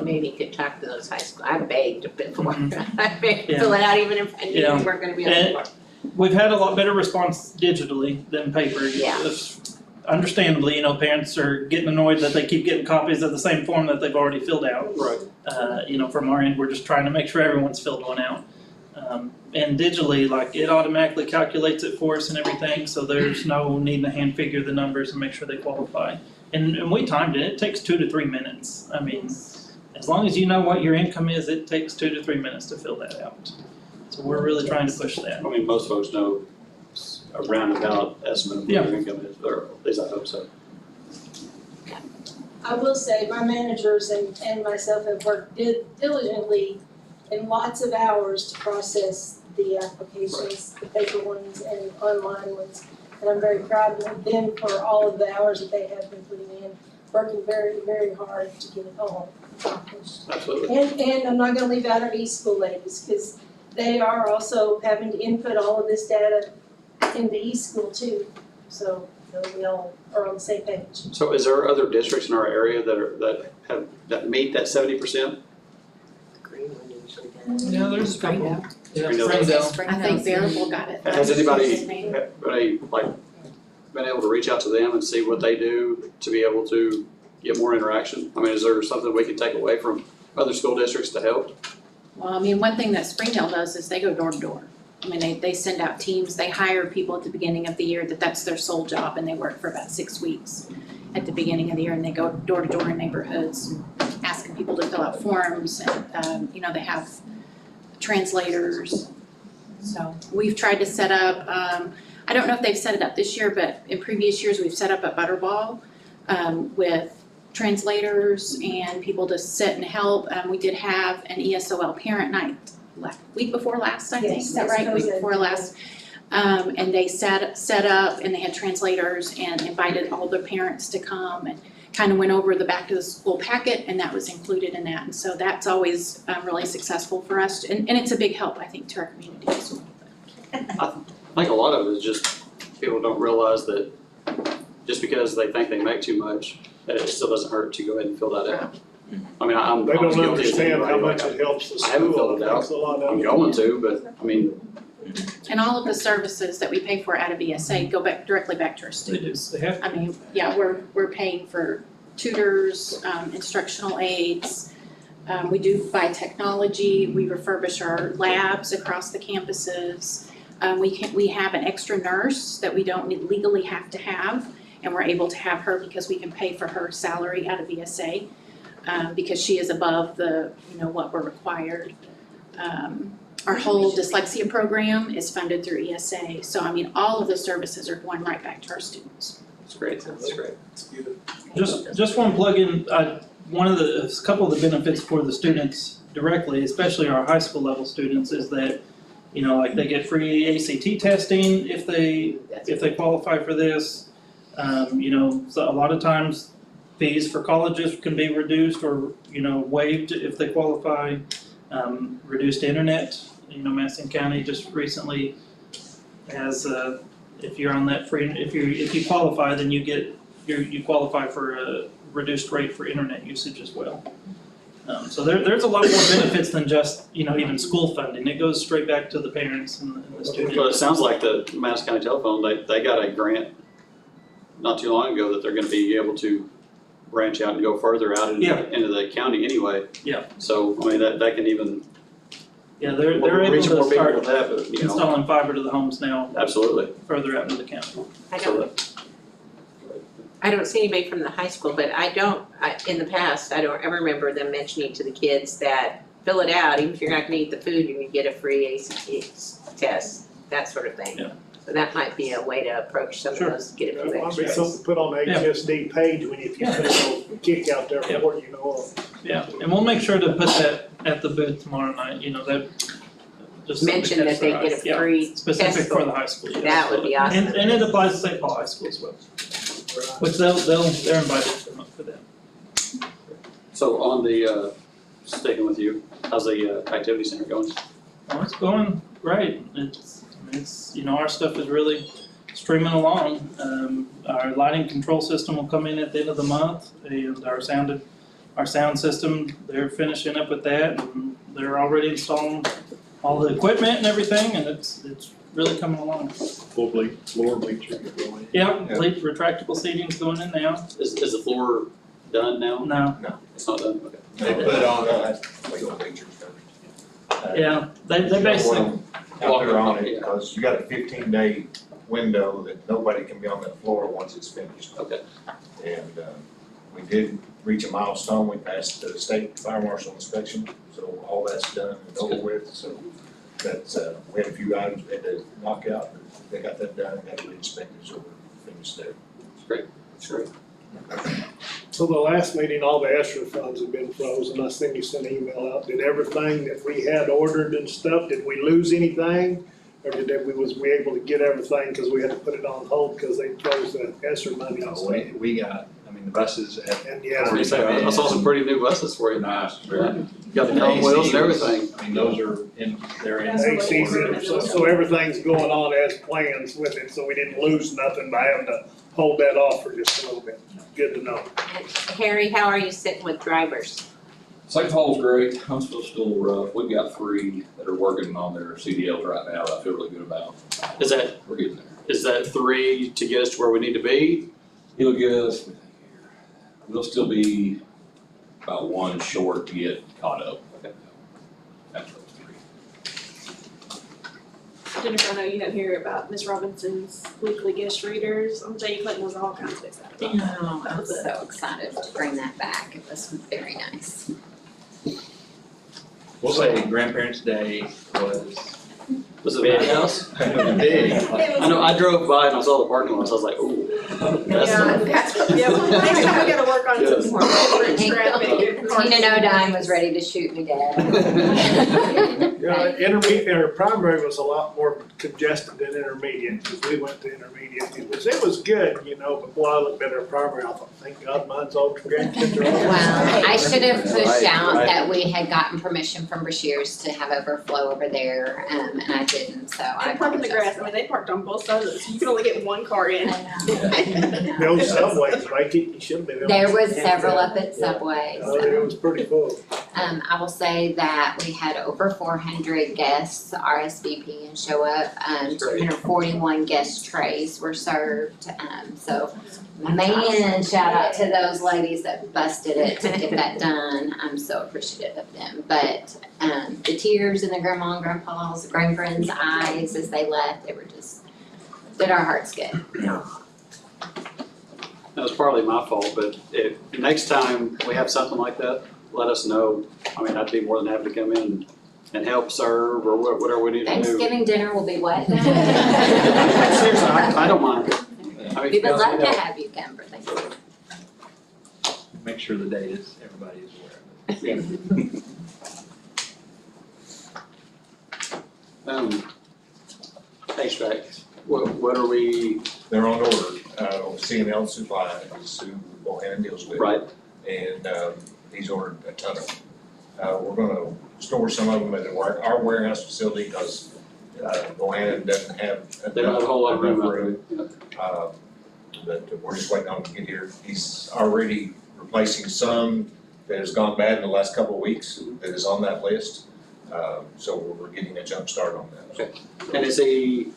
Maybe you could talk to those high school, I begged before,
Mhm.
I begged to
Yeah.
fill it out even if I knew
Yeah.
we weren't gonna be on the
And-
board.
We've had a lot better response digitally than paper.
Yeah.
Understandably, you know, parents are getting annoyed that they keep getting copies of the same form that they've already filled out.
Right.
You know, from our end, we're just trying to make sure everyone's filled one out. And digitally, like, it automatically calculates it for us and everything, so there's no need to hand figure the numbers and make sure they qualify. And we timed it, it takes 2 to 3 minutes. I mean, as long as you know what your income is, it takes 2 to 3 minutes to fill that out. So we're really trying to push that.
I mean, most folks know a roundabout estimate of what
Yeah.
their income is, or at least I hope so.
I will say, my managers and myself have worked diligently in lots of hours to process the applications, the paper ones and online ones. And I'm very proud of them for all of the hours that they have been putting in. working very, very hard to get it all accomplished.
Absolutely.
And I'm not gonna leave out our e-school ladies, because they are also having to input all of this data into e-school too. So we all are on the same page.
So is there other districts in our area that meet that 70%?
Green one usually does.
Yeah, there's a couple. Yeah,
Springdale.
Springdale.
I think Variable got it.
Has anybody, been able to reach out to them and see what they do to be able to get more interaction? I mean, is there something we can take away from other school districts to help?
Well, I mean, one thing that Springdale does is they go door to door. I mean, they send out teams, they hire people at the beginning of the year that's their sole job, and they work for about 6 weeks at the beginning of the year, and they go door to door in neighborhoods, asking people to fill out forms, and, they have translators. So we've tried to set up, I don't know if they've set it up this year, but in previous years, we've set up a Butterball with translators and people to sit and help. We did have an ESOL parent night week before last, I think, is that right? Week before last. And they set up and they had translators and invited all the parents to come and kind of went over the back to the school packet, and that was included in that. And so that's always really successful for us, and it's a big help, I think, to our community as well.
I think a lot of it is just people don't realize that just because they think they make too much, that it still doesn't hurt to go ahead and fill that out. I mean, I'm
They
as
don't
guilty as
understand
anybody.
how much it helps the
I haven't
school.
filled it out.
Thanks a lot of
I'm
it.
going to, but I mean,
And all of the services that we pay for out of ESA go directly back to our
They do,
students.
they have.
I mean, yeah, we're paying for tutors, instructional aides. We do buy technology, we refurbish our labs across the campuses. We have an extra nurse that we don't legally have to have, and we're able to have her because we can pay for her salary out of ESA, because she is above the, what we're required. Our whole dyslexia program is funded through ESA, so I mean, all of the services are going right back to our students.
it's great, that's great.
Just want to plug in, a couple of the benefits for the students directly, especially our high school level students, is that, like they get free ACT testing if they qualify for this. So a lot of times fees for colleges can be reduced or, waived if they qualify. Reduced internet, Madison County just recently has, if you're on that free, if you qualify, then you qualify for a reduced rate for internet usage as well. So there's a lot more benefits than just, even school funding. It goes straight back to the parents and the students.
Well, it sounds like the Madison County Telephone, they got a grant not too long ago that they're gonna be able to branch out and go further out into the county anyway.
Yeah.
So, I mean, that can even
Yeah, they're able
reach more
to
people
start
with that, but,
installing fiber to the homes now,
absolutely.
further out into the county.
I don't see anybody from the high school, but in the past, I don't ever remember them mentioning to the kids that fill it out, even if you're not gonna eat the food, you're gonna get a free ACT test, that sort of thing.
Yeah.
So that might be a way to approach some of
Sure.
those, get a few
There might be
extras.
something to put on the HSD page if you put a little kick out there for what you know of.
Yeah, and we'll make sure to put that at the booth tomorrow night, that just something
Mention
to
that
catch
they
their
get
eyes.
a free
Specific
test
for the
score.
high school, yes.
That would be awesome.
And it applies to St. Paul High School as well, which they're invited to come up for that.
So on the, sticking with you, how's the activity center going?
Well, it's going great. It's our stuff is really streaming along. Our lighting control system will come in at the end of the month, and our sound system, they're finishing up with that, and they're already installing all the equipment and everything, and it's really coming along.
Floor bleacher.
Yeah, retractable seating's going in now.
Is the floor done now?
No,
It's not done, okay.
They put on,
yeah, they basically,
out there on it, because you got a 15-day window that nobody can be on that floor once it's finished.
Okay.
And we did reach a milestone, we passed the state fire marshal inspection, so all that's done and over with, so that's, we had a few items we had to knock out, but they got that done and got it re-inspected, so we're finished there.
It's great.
So the last meeting, all the ESSER funds have been frozen. I sent you an email out. Did everything that we had ordered and stuff, did we lose anything? Or was we able to get everything because we had to put it on hold because they froze the ESSER money and
No,
stuff?
we got,
I mean, the buses have.
And
I was
yeah,
gonna say, I saw some pretty new buses for you.
Nice,
You got the cone wheels and everything.
I mean, those are they're in.
so everything's going on as plans with it, so we didn't lose nothing by having to hold that off for just a little bit. Good to know.
Harry, how are you sitting with drivers?
St. Paul's great, Huntsville's still rough, we've got 3 that are working on their CDLs right now that I feel really good about,
Is that,
we're getting there.
is that 3 to get us to where we need to be?
It'll get us, we'll still be about 1 short to get caught up. After those 3.
Jennifer, I know you didn't hear about Miss Robinson's weekly guest readers. Jay Clinton was all kinds of excited about that.
Oh, I was so excited to bring that back. It was very nice.
We'll say Grandparents' Day was
it
big.
my house?
Big.
I know, I drove by and I saw the parking lot, so I was like, ooh, that's
Yeah, next time we gotta work on
Yes.
some more different traffic.
Tina Nodine was ready to shoot me dead.
Yeah, intermediate, or primary was a lot more congested than intermediate, because we went to intermediate. It was good, you know, but boy, I looked at our primary, I thought, thank God mine's all grandkids are all.
Well, I should have pushed
Right,
out
right.
that we had gotten permission from Brashears to have overflow over there, and I didn't, so I
And park in the
apologize.
grass, I mean, they parked on both sides of it, so you could only get one car in.
The old subways, right, you should have been. able to-
There was several up at Subway,
Oh, it was pretty full.
I will say that we had over 400 guests RSVP and show up.
That's great.
241 guest trays were served. So, man, shout out to those ladies that busted it to get that done. I'm so appreciative of them. But the tears in the grandma and grandpa's, grandfriends' eyes as they left, they were just, did our hearts good.
That was partly my fault, but if, next time we have something like that, let us know. I mean, I'd be more than happy to come in and help serve or whatever we need to do.
Thanksgiving dinner will be what now?
Seriously, I don't mind. I mean,
We would love to
you know,
have you come for Thanksgiving.
Make sure the date is, everybody is aware of it. HVAC, what are we,
They're on order. C&L Supply is who Bohannon deals with.
right?
And he's ordered a ton of them. We're gonna store some of them at our warehouse facility because Bohannon doesn't have
They don't have a whole lot of room
enough
out there. Yeah.
But we're just waiting on him to get here. He's already replacing some that has gone bad in the last couple of weeks that is on that list. So we're getting a jump start on that.
Okay. And is he,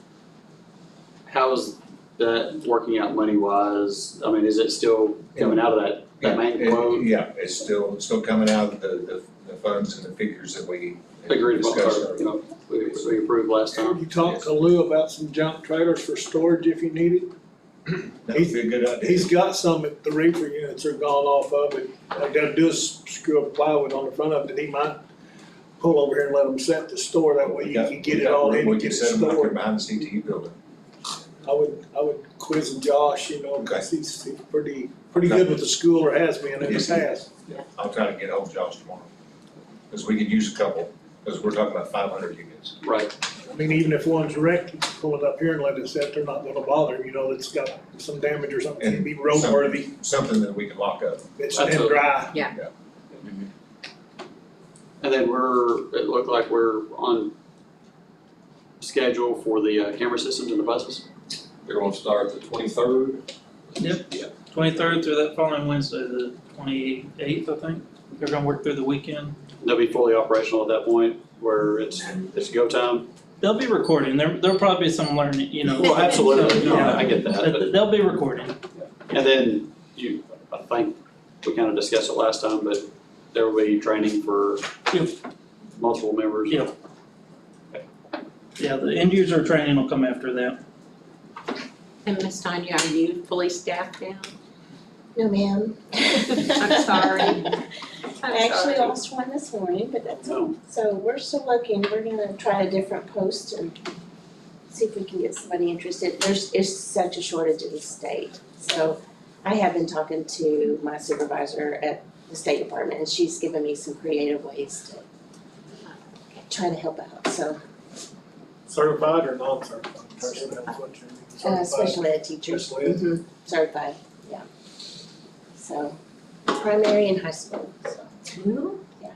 how's that working out money wise? I mean, is it still coming out of that main quote?
Yeah, it's still coming out of the funds and the figures that we
Agreed upon,
discussed.
or, you know, we approved last time.
You talked to Lou about some junk trailers for storage if you need it?
That would be a good idea.
He's got some at the reefer units are gone off of it. All I gotta do is screw up plywood on the front of it, and he might pull over here and let them set the store, that way you can get it all in
We
and
can
get it
set them up here
stored.
behind the CTE building.
I would quiz Josh, you know, cause he's pretty good with the school, or has been in the
Yes.
past.
I'll try to get hold of Josh tomorrow. Cause we could use a couple, cause we're talking about 500 units.
Right.
I mean, even if one's wrecked, you can pull it up here and let it set, they're not gonna bother him, you know, it's got some damage or something, it'd be roadworthy,
Something that we can lock up.
it's been
Absolutely.
dry.
And then it looked like we're on schedule for the camera systems in the buses.
They're gonna start the 23rd.
Yep.
Yeah.
23rd through that following Wednesday, the 28th, I think. They're gonna work through the weekend.
They'll be fully operational at that point where it's go time.
They'll be recording. There'll probably be some learning, you know.
Well, absolutely, no,
Yeah.
I get that, but,
They'll be recording.
and then I think we kind of discussed it last time, but there will be training for
Yep.
multiple members.
Yep. Yeah, the end user training will come after that.
And Miss Tanya, are you fully staffed now?
No, ma'am.
I'm sorry.
I actually lost one this morning, but that's
Oh.
so we're still looking. We're gonna try a different post and see if we can get somebody interested. It's such a shortage in the state. So I have been talking to my supervisor at the State Department, and she's given me some creative ways to try to help out, so.
Certified or non-certified? Personnel, is what you mean. Certified.
Special ed teachers.
Special ed.
Certified, yeah.
so, primary and high school, so.
Two?
Yeah.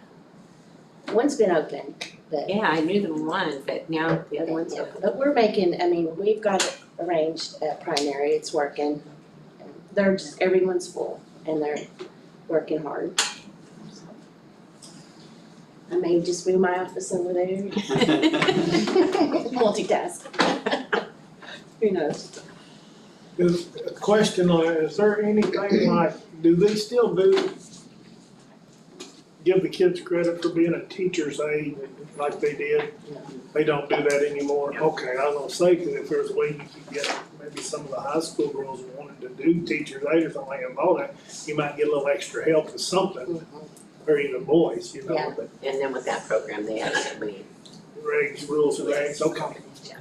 One's been open, but.
Yeah, I knew the one, but now the other one's open.
But we're making, I mean, we've got it arranged at primary, it's working. They're just, everyone's full and they're working hard. I may just move my office over there. Multitask. Who knows?
Is a question on it, is there anything like, do they still give the kids credit for being a teacher's aide like they did? They don't do that anymore? Okay, I was gonna say, cause if there's a way you could get maybe some of the high school girls wanting to do teacher's aide or something like that, you might get a little extra help with something, or even boys, you know,
Yeah.
but
And then with that program, they have so many.
regs, rules and regs, okay.
Yeah.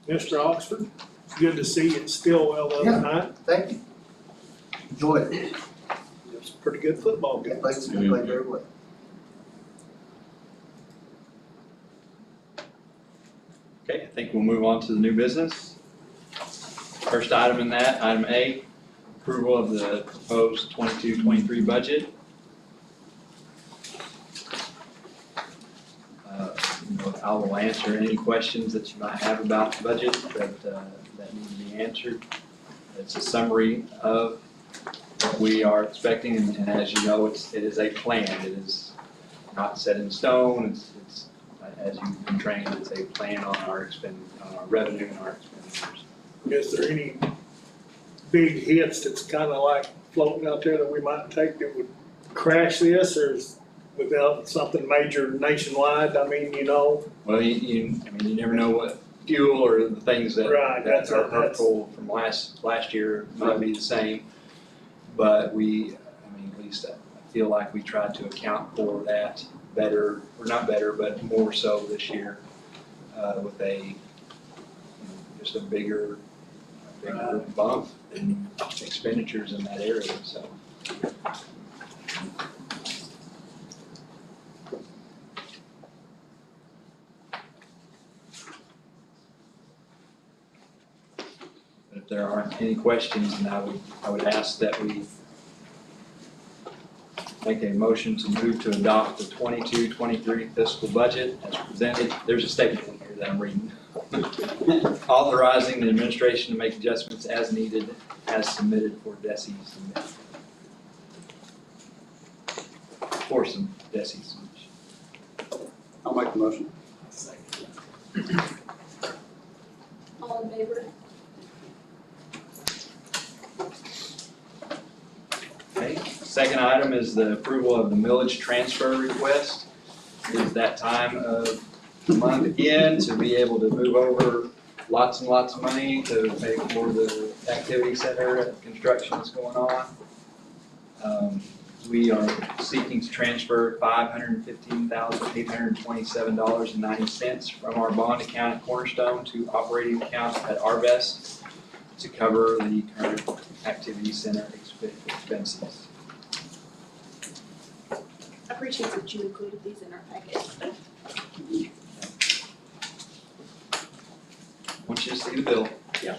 Mr. Oxford, it's good to see you in Stillwell the other night.
Thank you. Enjoy it.
It was a pretty good football game.
They played very well.
Okay, I think we'll move on to the new business. First item in that, item A, approval of the proposed 22-23 budget. I will answer any questions that you might have about the budget that need to be answered. It's a summary of what we are expecting, and as you know, it is a plan. It is not set in stone. It's as you've been trained, it's a plan on our revenue and our expenditures.
Is there any big hits that's kinda like floating out there that we might take that would crash this, or is without something major nationwide, I mean, you know?
Well, you never know what fuel or the things that
Right,
that are hurtful from last year might be the same. But at least I feel like we tried to account for that better, or not better, but more so this year, with just a bigger bump in expenditures in that area, so. If there aren't any questions, then I would ask that we make a motion to move to adopt the 22-23 fiscal budget as presented. There's a statement in here that I'm reading. Authorizing the administration to make adjustments as needed as submitted for DESI's. For some DESI's.
I'll make the motion.
All in favor?
Okay, second item is the approval of the millage transfer request. It is that time of the month again to be able to move over lots and lots of money to pay for the activity center construction that's going on. We are seeking to transfer $515,827.90 from our bond account at Cornerstone to operating account at Arvest to cover the current activity center expenses.
I appreciate that you included these in our packet.
Want you to see the bill.
Yeah.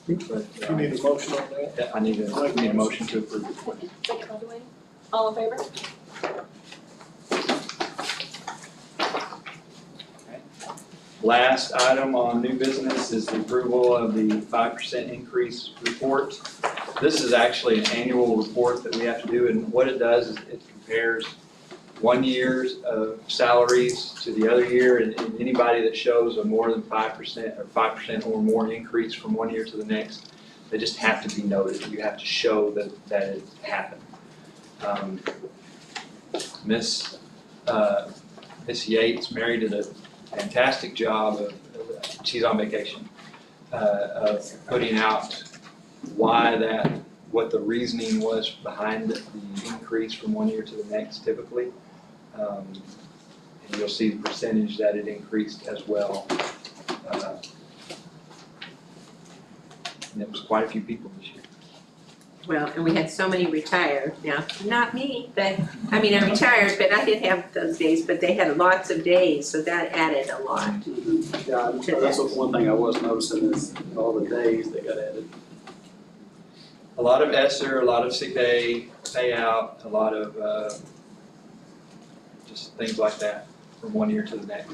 You need a motion on that?
Yeah, I need a motion to approve.
Second by Dwayne. All in favor?
Last item on new business is the approval of the 5% increase report. This is actually an annual report that we have to do, and what it does is it compares 1 year's of salaries to the other year, and anybody that shows a more than 5% or 5% or more increase from 1 year to the next, they just have to be noted. You have to show that it happened. Miss Yates Mary did a fantastic job of, she's on vacation, of putting out what the reasoning was behind the increase from 1 year to the next typically. And you'll see the percentage that it increased as well. And it was quite a few people this year.
Well, and we had so many retired, now, not me, but, I mean, I retired, but I did have those days, but they had lots of days, so that added a lot.
Yeah, that's one thing I was noticing is all the days that got added.
A lot of ESSER, a lot of sick day payout, a lot of, just things like that from one year to the next.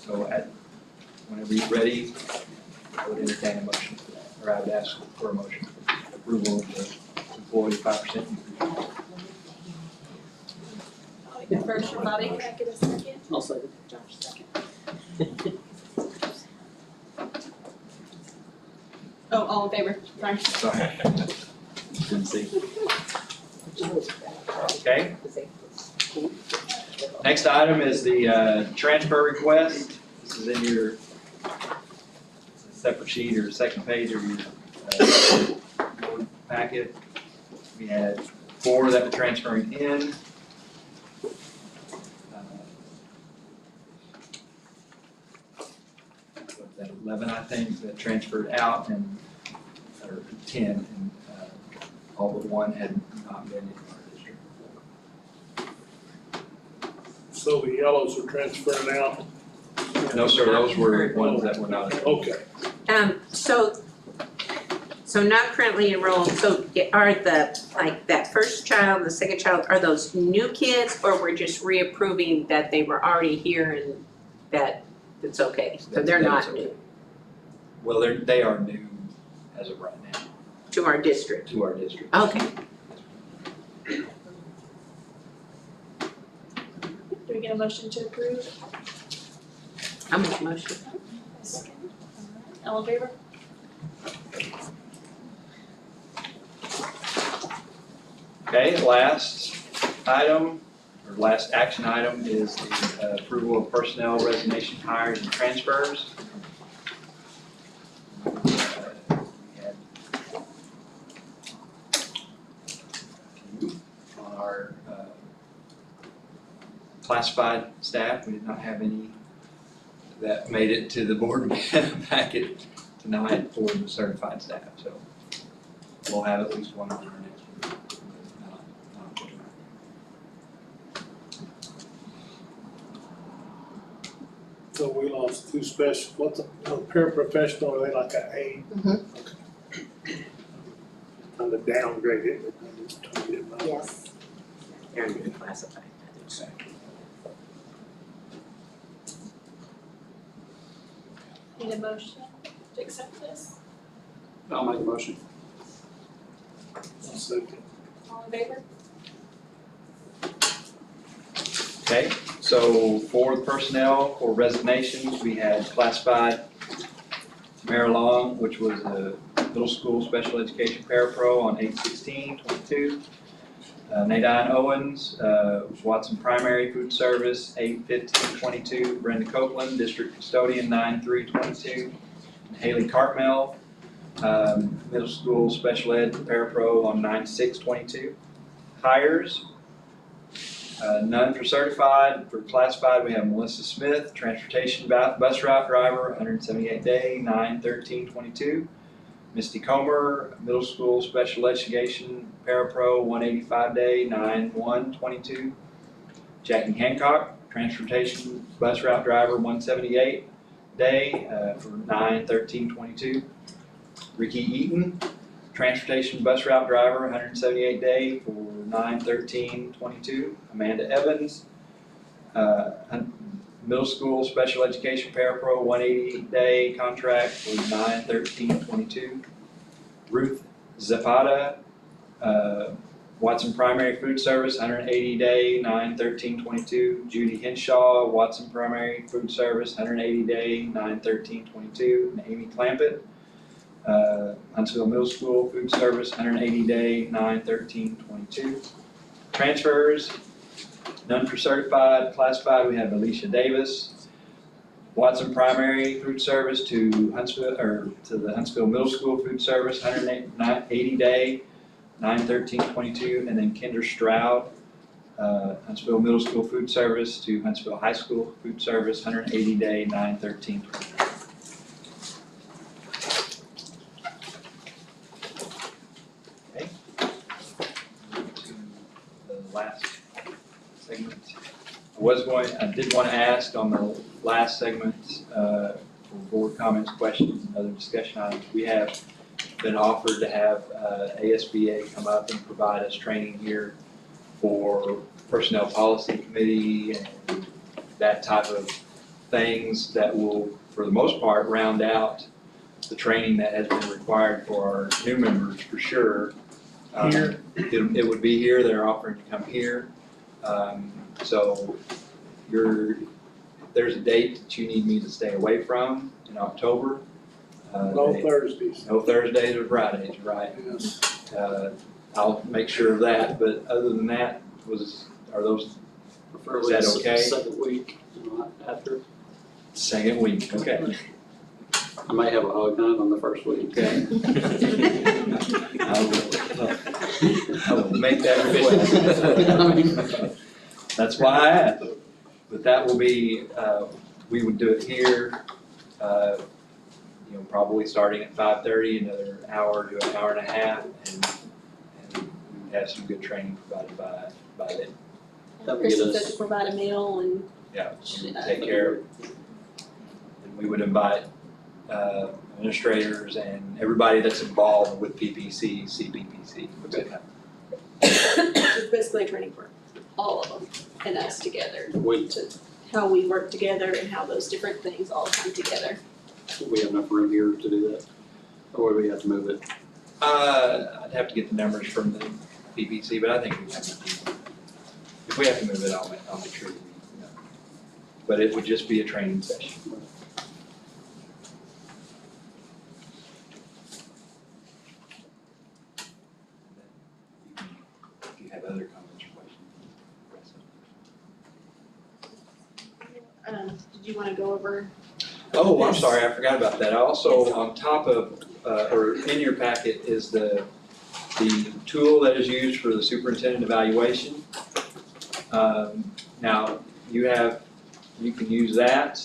So whenever you're ready, I would entertain a motion, or I would ask for a motion, approval of the employee 5% increase.
First, your body, can I get a second?
I'll second.
Josh, second. Oh, all in favor, sorry.
Sorry. Didn't see. Okay. Next item is the transfer request. This is in your separate sheet or second page of your board packet. We had 4 that were transferring in. 11, I think, that transferred out, and or 10, and all but 1 had not been in our district.
So the yellows are transferring out?
No, sir, those were ones that were not.
Okay.
So not currently enrolled, so are the, like, that first child, the second child, are those new kids, or we're just reapproving that they were already here and that it's okay? So they're not new
Well, they are new as of right now.
to our district?
To our district.
Okay.
Do we get a motion to approve?
I'll make a motion.
Second. All in favor?
Okay, last item, or last action item is the approval of personnel resignation, hires, and transfers. We had on our classified staff, we did not have any that made it to the board packet tonight for the certified staff, so we'll have at least one on our next meeting.
So we lost 2 special, what's a paraprofessional, are they like a A? Kind of downgraded, but I just told you about.
Yes. They're under classified, I think.
Need a motion to accept this?
I'll make a motion.
I'll second.
All in favor?
Okay, so for the personnel, for resignations, we had classified Tamara Long, which was a middle school special education parapro on 8/16/22. Nadine Owens, Watson Primary Food Service, 8/15/22. Brenda Copeland, District Custodian, 9/3/22. And Haley Cartmel, middle school special ed parapro on 9/6/22. Hires. None for certified. For classified, we have Melissa Smith, transportation bus route driver, 178 day, 9/13/22. Misty Comer, middle school special education parapro, 185 day, 9/1/22. Jackie Hancock, transportation bus route driver, 178 day, for 9/13/22. Ricky Eaton, transportation bus route driver, 178 day for 9/13/22. Amanda Evans, middle school special education parapro, 180 day contract for 9/13/22. Ruth Zapata, Watson Primary Food Service, 180 day, 9/13/22. Judy Henshaw, Watson Primary Food Service, 180 day, 9/13/22. And Amy Clampett, Huntsville Middle School Food Service, 180 day, 9/13/22. Transfers, none for certified. Classified, we have Alicia Davis, Watson Primary Food Service to Huntsville, or to the Huntsville Middle School Food Service, 180 day, 9/13/22, and then Kinder Stroud, Huntsville Middle School Food Service to Huntsville High School Food Service, 180 day, 9/13/22. Okay. To the last segment. I did want to ask on the last segment, for board comments, questions, and other discussion items. We have been offered to have ASBA come up and provide us training here for Personnel Policy Committee and that type of things that will, for the most part, round out the training that has been required for our new members for sure.
Here?
It would be here, they're offering to come here. So there's a date that you need me to stay away from in October.
No Thursdays.
No Thursdays or Fridays, right?
Yes.
I'll make sure of that, but other than that, are those,
Preferably
is that okay?
second week, not after.
Second week, okay.
I may have a hog night on the first week.
Okay. I will make that request. That's why I asked. But that will be, we would do it here, probably starting at 5:30, another hour to an hour and a half, and we have some good training provided by them.
That would get
Kristen said
us,
to provide a meal and.
Yeah, we would take care of it. And we would invite administrators and everybody that's involved with PPC, CBPC.
It's basically a training for all of them and us together, to how we work together and how those different things all come together.
we have enough room here to do that, or would we have to move it?
I'd have to get the numbers from the PPC, but I think we have to do it. If we have to move it, I'll make sure that we know. But it would just be a training session. If you have other comments or questions.
Did you wanna go over?
Oh, I'm sorry, I forgot about that. Also, on top of, or in your packet is the tool that is used for the superintendent evaluation. Now, you can use that.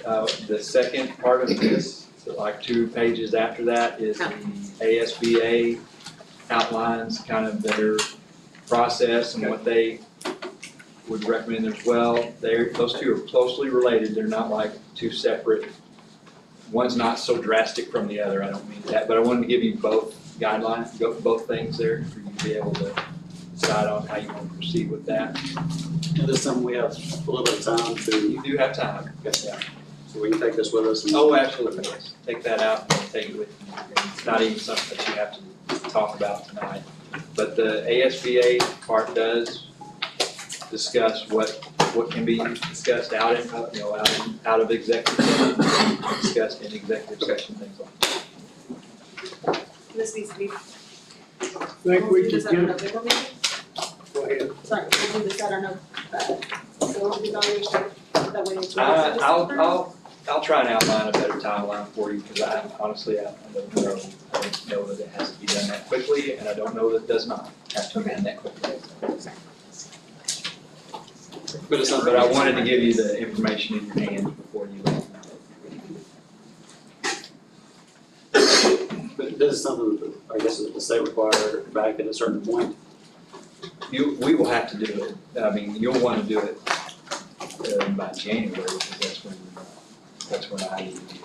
The second part of this, so like 2 pages after that, is the ASBA outlines kind of their process and what they would recommend as well. Those two are closely related. They're not like 2 separate. One's not so drastic from the other. I don't mean that, but I wanted to give you both guidelines, both things there for you to be able to decide on how you want to proceed with that.
And this time we have a little bit of time to.
You do have time.
Okay. Yeah. So we can take this with us and.
Oh, absolutely, yes. Take that out and take it with you. It's not even something that you have to talk about tonight. But the ASBA part does discuss what can be discussed out of executive session, discussed in executive session, things like that.
This needs to be.
Think we
Does
could
that
get,
November meeting?
go ahead.
Sorry, we'll do this at our so evaluation, that way it's. ready for
I'll try and outline a better timeline for you, because I honestly, I don't know. I don't know that it has to be done that quickly, and I don't know that it does not have to be done that quickly. But I wanted to give you the information in your hands before you leave.
But this is something that, I guess, the state require back at a certain point.
We will have to do it. I mean, you'll want to do it by January, because that's when I need to.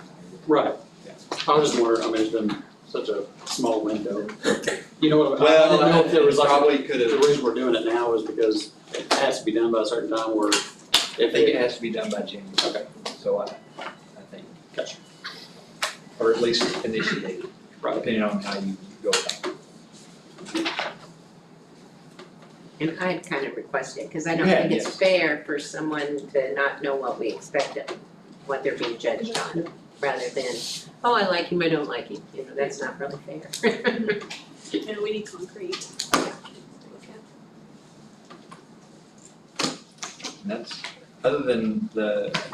Right.
Yeah.
I was just wondering, I mean, it's been such a small window. You know what, I
Well,
didn't know if there was like,
probably could have.
the reason we're doing it now is because it has to be done by a certain time where
I think it has to be done by January.
Okay.
So I think.
Gotcha.
Or at least initiated, right, depending on how you go about it.
And I'd kind of request it, because I don't
Yeah,
think it's
yes.
fair for someone to not know what we expect of them, what they're being judged on, rather than, oh, I like him, I don't like him, that's not really fair.
And we need concrete.
And Other than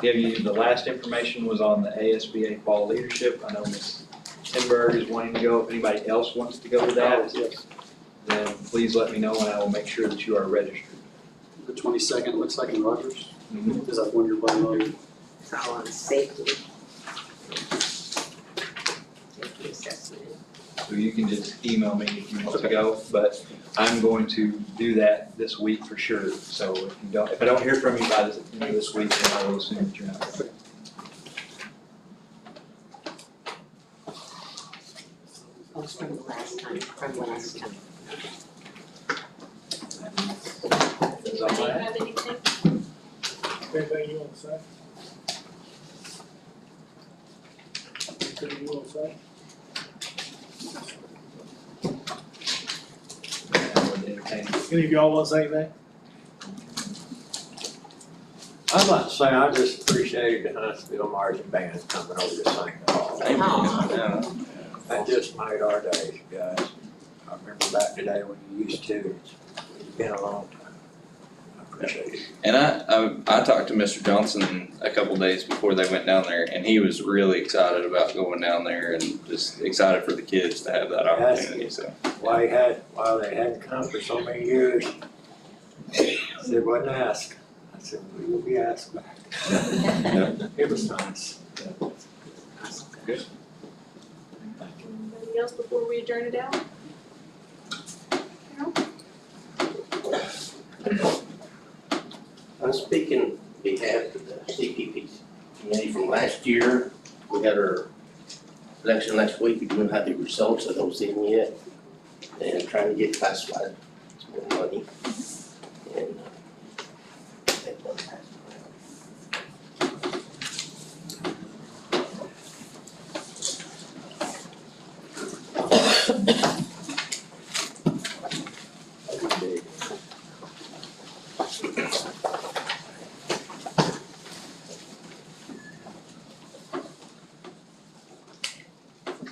give you, the last information was on the ASBA fall leadership. I know Ms. Tinberg is wanting to go. If anybody else wants to go to that, then please let me know and I will make sure that you are registered.
The 22nd looks like in Rogers. Is that when you're planning on?
It's all on safety. Safety assessment.
So you can just email me if you want to go, but I'm going to do that this week for sure. So if I don't hear from you by the end of this week, then I will assume that you're not going.
Oh, it's from the last time,
That's all I have.
Have anything?
Anything you want to say? Anything you want to say? Any of y'all want to say anything?
I'd like to say I just appreciated the Huntsville Marching Band coming over to sing the hall. That just made our days, guys. I remember back today when you used to. It's been a long time. I appreciate it.
And I talked to Mr. Johnson a couple days before they went down there, and he was really excited about going down there and just excited for the kids to have that opportunity, so.
Why they hadn't come for so many years, they wouldn't ask. I said, we will be asked back. It was nice.
Good.
Anybody else before we adjourn it out?
I'm speaking on behalf of the CPP committee from last year. We had our election last week. We don't have the results of those in yet. And trying to get classified some more money. And that one passed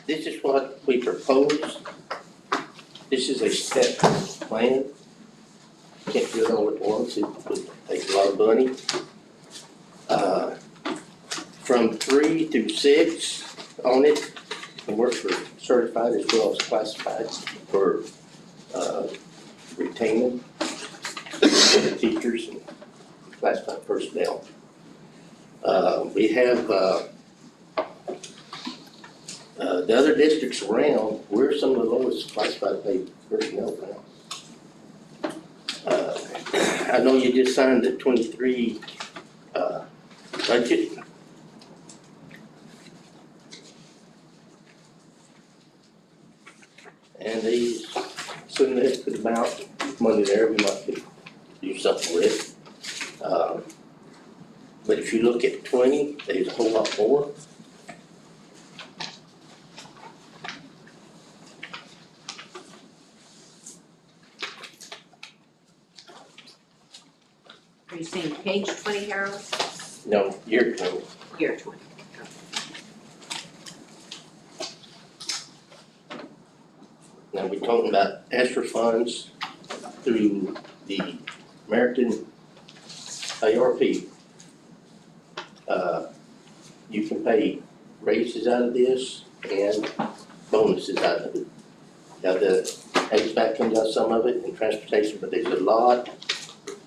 This is what we propose. This is a step plan. Can't do it all at once, it would take a lot of money. From 3 through 6 on it, and work for certified as well as classified for retaining teachers and classified personnel. We have the other districts around, we're some of the lowest classified paid personnel now. I know you just signed the 23 budget. And these, soon as put about money there, we might could do something with. But if you look at 20, there's a whole lot more.
Are you saying page 20, Harold?
No, year 20.
Year 20.
Now, we're talking about ESSER funds through the American ARP. You can pay raises out of this and bonuses out of it. Now, the HVAC comes out some of it and transportation, but there's a lot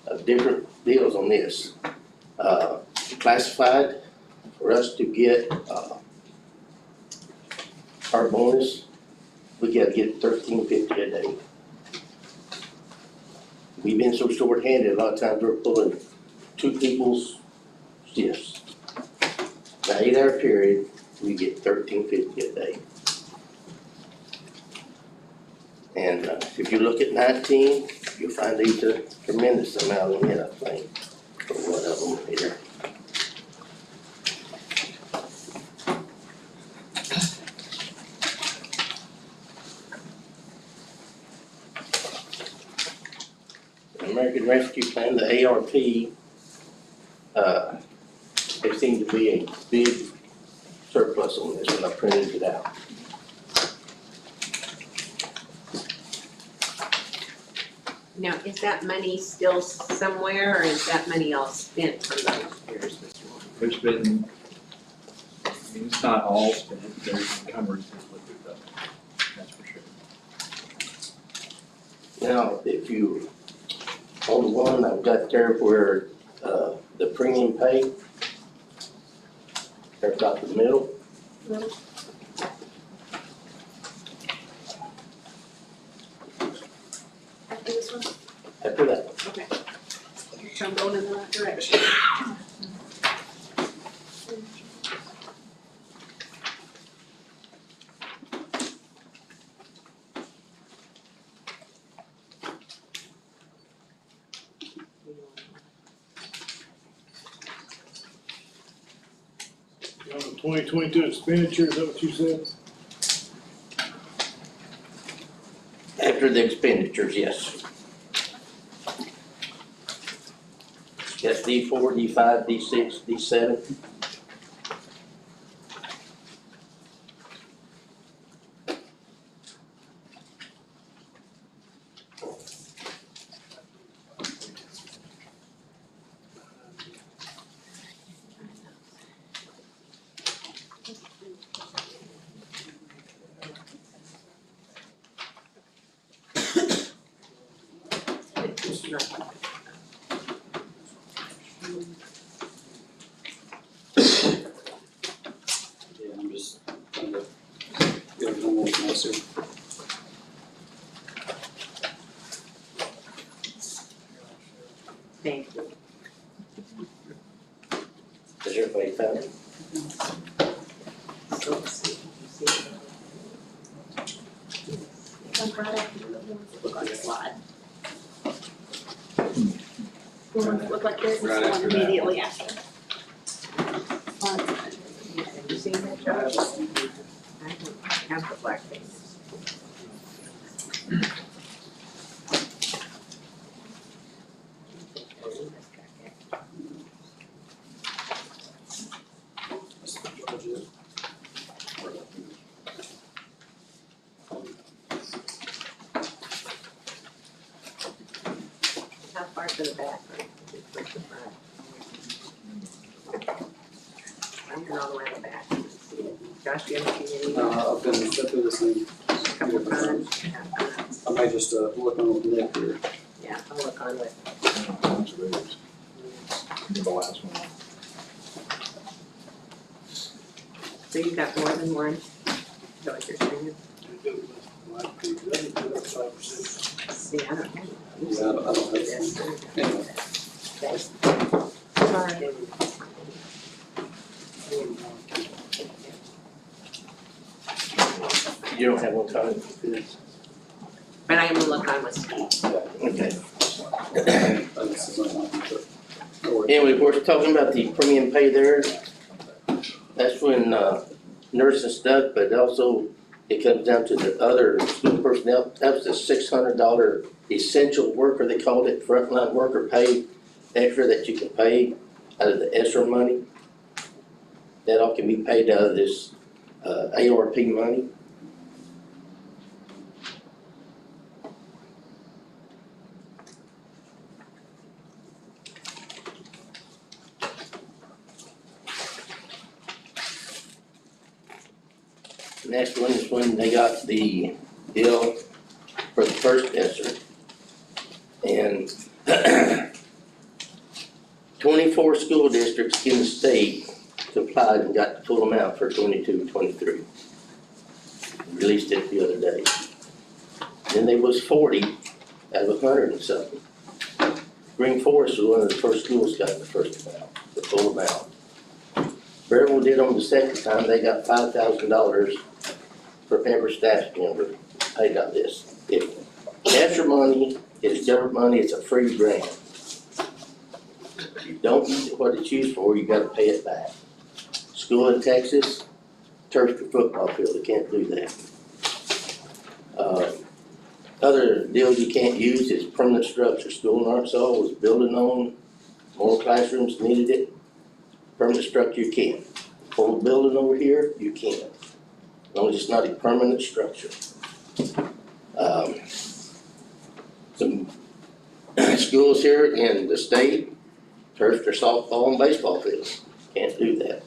of different deals on this. Classified, for us to get our bonus, we gotta get $13.50 a day. We've been so short-handed, a lot of times we're pulling 2 people's shifts. Now, 8-hour period, we get $13.50 a day. And if you look at 19, you'll find these a tremendous amount in it, I think, for one of them here. American Rescue Plan, the ARP, there seemed to be a big surplus on this when I printed it out.
Now, is that money still somewhere, or is that money all spent from those years, Mr. Moore?
There's been, I mean, it's not all spent, there's encumbrances with it though, that's for sure.
Now, if you, on the one I've got there where, the premium pay, there about the middle,
After this one,
after that,
okay. So I'm going in the right direction.
On the 2022 expenditure, is that what you said?
after the expenditures, yes. Got D4, D5, D6, D7.
Yeah, I'm just trying to get everything more nicer.
Thank you.
Has everybody found it?
So, let's see.
Come right after the ones that look like a slide. The ones that look like this is
Right
the one
after that.
immediately after.
Have you seen that, Josh? I don't have the black face. How far to the back, right? Towards the front. I'm going all the way to the back. See it. Josh, you ever seen any?
I've been through this thing
Couple times.
I may just look on the neck here.
Yeah, I'll look on it.
The last one.
So you got more than one? Is that what you're saying? See, I don't have.
Yeah, I don't have.
This.
Anyway.
That's. Sorry.
You don't have one coming?
But I am gonna look on with Steve.
Okay.
This is not mine, but-
Anyway, we're talking about the premium pay there. That's when nurses stuff, but also it comes down to the other school personnel. That was the $600 essential worker, they called it, frontline worker pay extra that you can pay out of the ESSER money. That all can be paid out of this ARP money. Next one is when they got the bill for the first ESSER. And 24 school districts in the state complied and got the full amount for 22-23. Released it the other day. Then there was 40 out of 100 and something. Green Forest was one of the first schools got the first amount, the full amount. Bearville did on the second time, they got $5,000 for every staff member paid out this. If ESSER money is government money, it's a free grant. If you don't use it what it's used for, you gotta pay it back. School in Texas, turf to football field, they can't do that. Other deals you can't use is permanent structure. School in Arkansas was building on, more classrooms needed it. Permanent structure you can. Full building over here, you can. As long as it's not a permanent structure. Some schools here in the state turf their softball and baseball fields. Can't do that.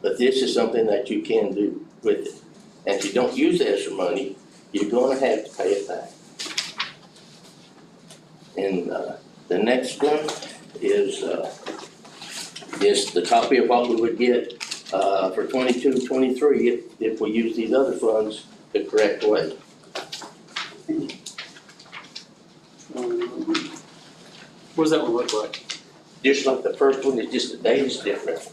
But this is something that you can do with it. And if you don't use the extra money, you're gonna have to pay it back. And the next one is the copy of what we would get for 22-23 if we use these other funds the correct way.
What does that one look like?
Just like the first one, it's just the date is different.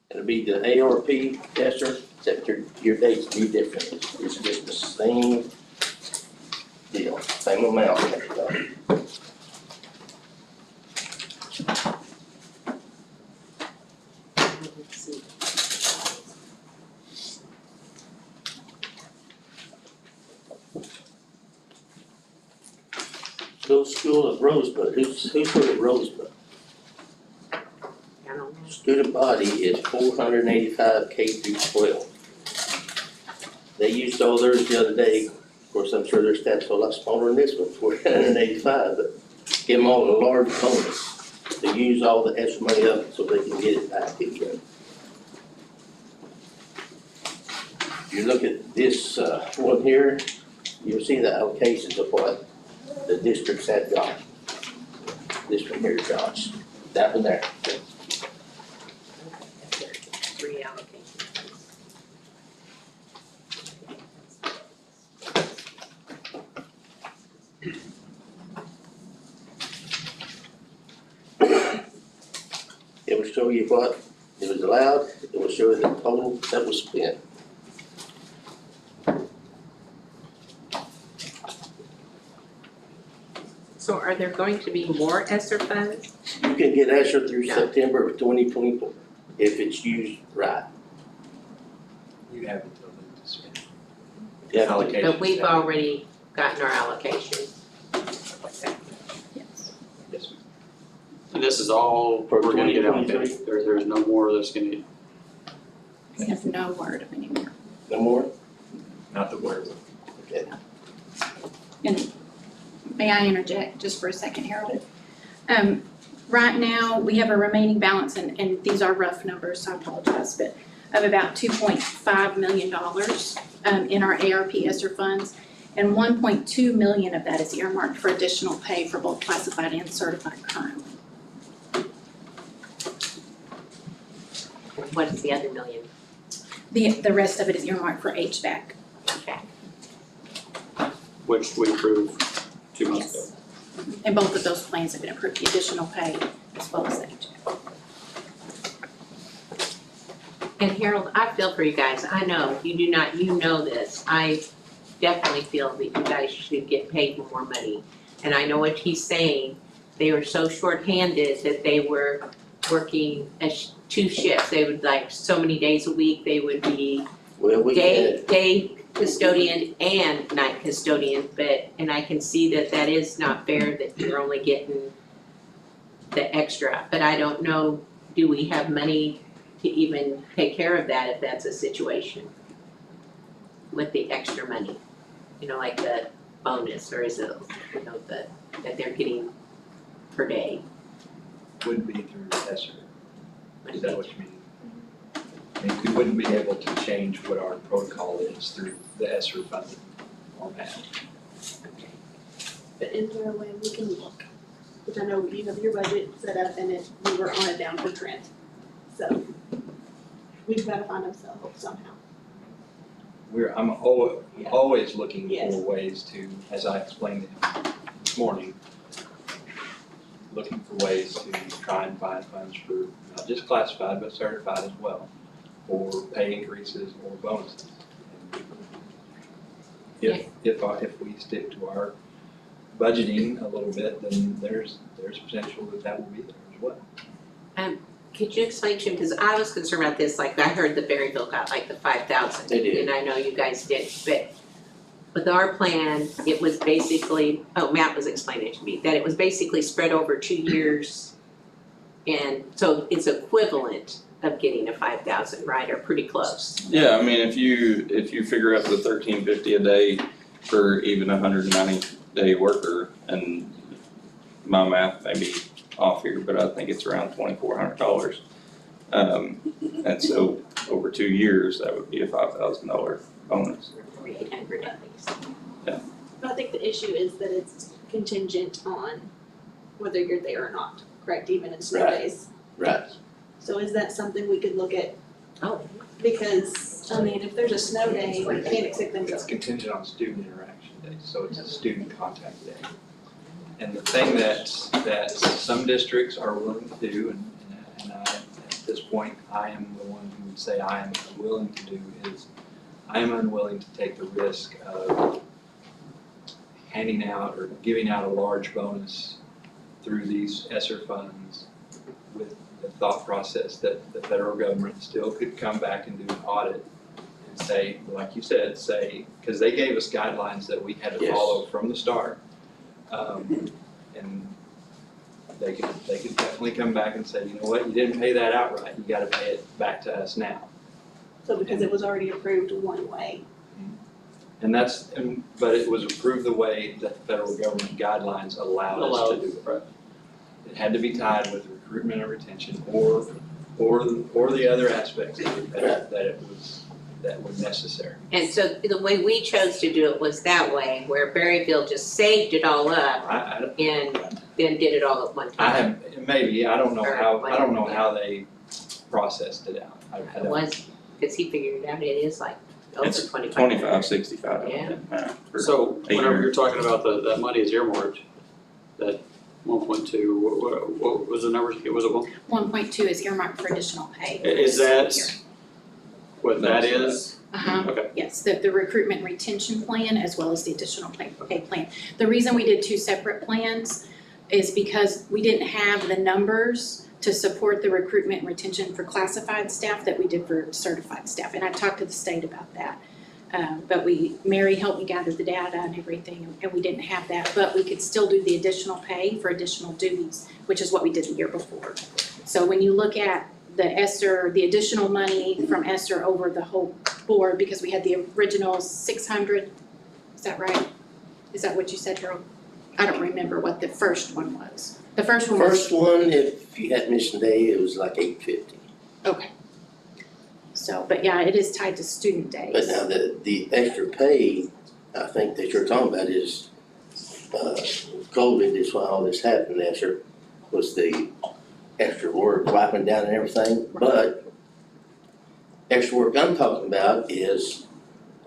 It'll be the ARP tester, except your dates be different. It's just the same deal, same amount and everything. Little School of Rosebud, who's heard of Rosebud?
I don't know.
Student body is 485 K through 12. They used all theirs the other day. Of course, I'm sure their staff's a lot smaller than this one, 485, but give them all a large bonus to use all the extra money up so they can get it back again. If you look at this one here, you'll see the allocations of what the districts had got. This one here, Josh, that one there.
Reallocation.
It will show you what it was allowed, it will show you the total that was spent.
So are there going to be more ESSER funds?
You can get ESSER through
No.
September of 2024 if it's used right.
You have until then to spend.
Yeah.
Allocation.
But we've already gotten our allocation.
Yes.
Yes, we
And this is all
For
we're gonna get
2023?
allocated. There's no more that's gonna,
We have no word of any more.
No more?
not the word.
Okay.
And may I interject just for a second, Harold? Right now, we have a remaining balance, and these are rough numbers, so I apologize, but of about $2.5 million in our ARP ESSER funds. And 1.2 million of that is earmarked for additional pay for both classified and certified currently.
What is the other million?
The rest of it is earmarked for HVAC.
Okay.
which we approved 2 months ago.
And both of those plans have been approved, the additional pay as well as the HVAC.
And Harold, I feel for you guys. I know you do not, you know this. I definitely feel that you guys should get paid more money. And I know what he's saying. They were so shorthanded that they were working 2 shifts. They would like so many days a week, they would be day custodian and night custodian, and I can see that that is not fair that you're only getting the extra, but I don't know, do we have money to even take care of that if that's a situation with the extra money? You know, like the bonus, or is it, you know, that they're getting per day?
Wouldn't be through ESSER. Is that what you mean? I mean, we wouldn't be able to change what our protocol is through the ESSER funding on that.
But is there a way we can look? Because I know you have your budget set up and we were on a downward trend. So we've got to find ourselves somehow.
I'm always looking
Yes.
for ways to, as I explained this morning, looking for ways to try and find funds for not just classified, but certified as well, for pay increases or bonuses. If we stick to our budgeting a little bit, then there's potential that will be there as well.
Could you explain to me, because I was concerned about this, like I heard the Berryville got like the 5,000.
They did.
And I know you guys did, but with our plan, it was basically, Matt was explaining to me, that it was basically spread over 2 years. And so it's equivalent of getting a 5,000, right, or pretty close.
Yeah, I mean, if you figure up the $13.50 a day for even a 190-day worker, and my math may be off here, but I think it's around $2,400. And so over 2 years, that would be a $5,000 bonus.
800 at least.
But I think the issue is that it's contingent on whether you're there or not, correct, even in snow
Right.
days.
Right.
So is that something we could look at?
Oh.
Because, I mean, if there's a snow day, you can't expect them to.
It's contingent on student interaction day, so it's a student contact day. And the thing that some districts are willing to do, and I, at this point, I am the one who would say I am unwilling to do, is I am unwilling to take the risk of handing out or giving out a large bonus through these ESSER funds with the thought process that the federal government still could come back and do an audit and say, like you said, because they gave us guidelines that we had to
Yes.
follow from the start. And they could definitely come back and say, you know what, you didn't pay that outright, you gotta pay it back to us now.
So because it was already approved one way.
But it was approved the way that the federal government guidelines allowed us to do it.
Right.
It had to be tied with recruitment and retention or the other aspects that were necessary.
And so the way we chose to do it was that way, where Berryville just saved it all up and then did it all at one time.
I don't know how they processed it out. I
It
don't.
was, because he figured it out, it is like over
It's
25.
2565.
Yeah.
So
8
whenever
years.
you're talking about that money is earmarked, that 1.2, what was the numbers? Was it 1?
1.2 is earmarked for additional pay.
Is that
Here.
what that is?
Uh-huh.
Okay.
Yes, the recruitment and retention plan as well as the additional pay plan. The reason we did 2 separate plans is because we didn't have the numbers to support the recruitment and retention for classified staff that we did for certified staff. And I talked to the state about that. But Mary helped me gather the data and everything, and we didn't have that. But we could still do the additional pay for additional duties, which is what we did the year before. So when you look at the ESSER, the additional money from ESSER over the whole board, because we had the original 600, is that right? Is that what you said, Harold? I don't remember what the first one was. The first one was.
First one, if you had missed a day, it was like 850.
Okay. So, but yeah, it is tied to student days.
But now the extra pay, I think that you're talking about is, COVID is why all this happened, Esther, was the extra work wiping down and everything. But extra work I'm talking about is,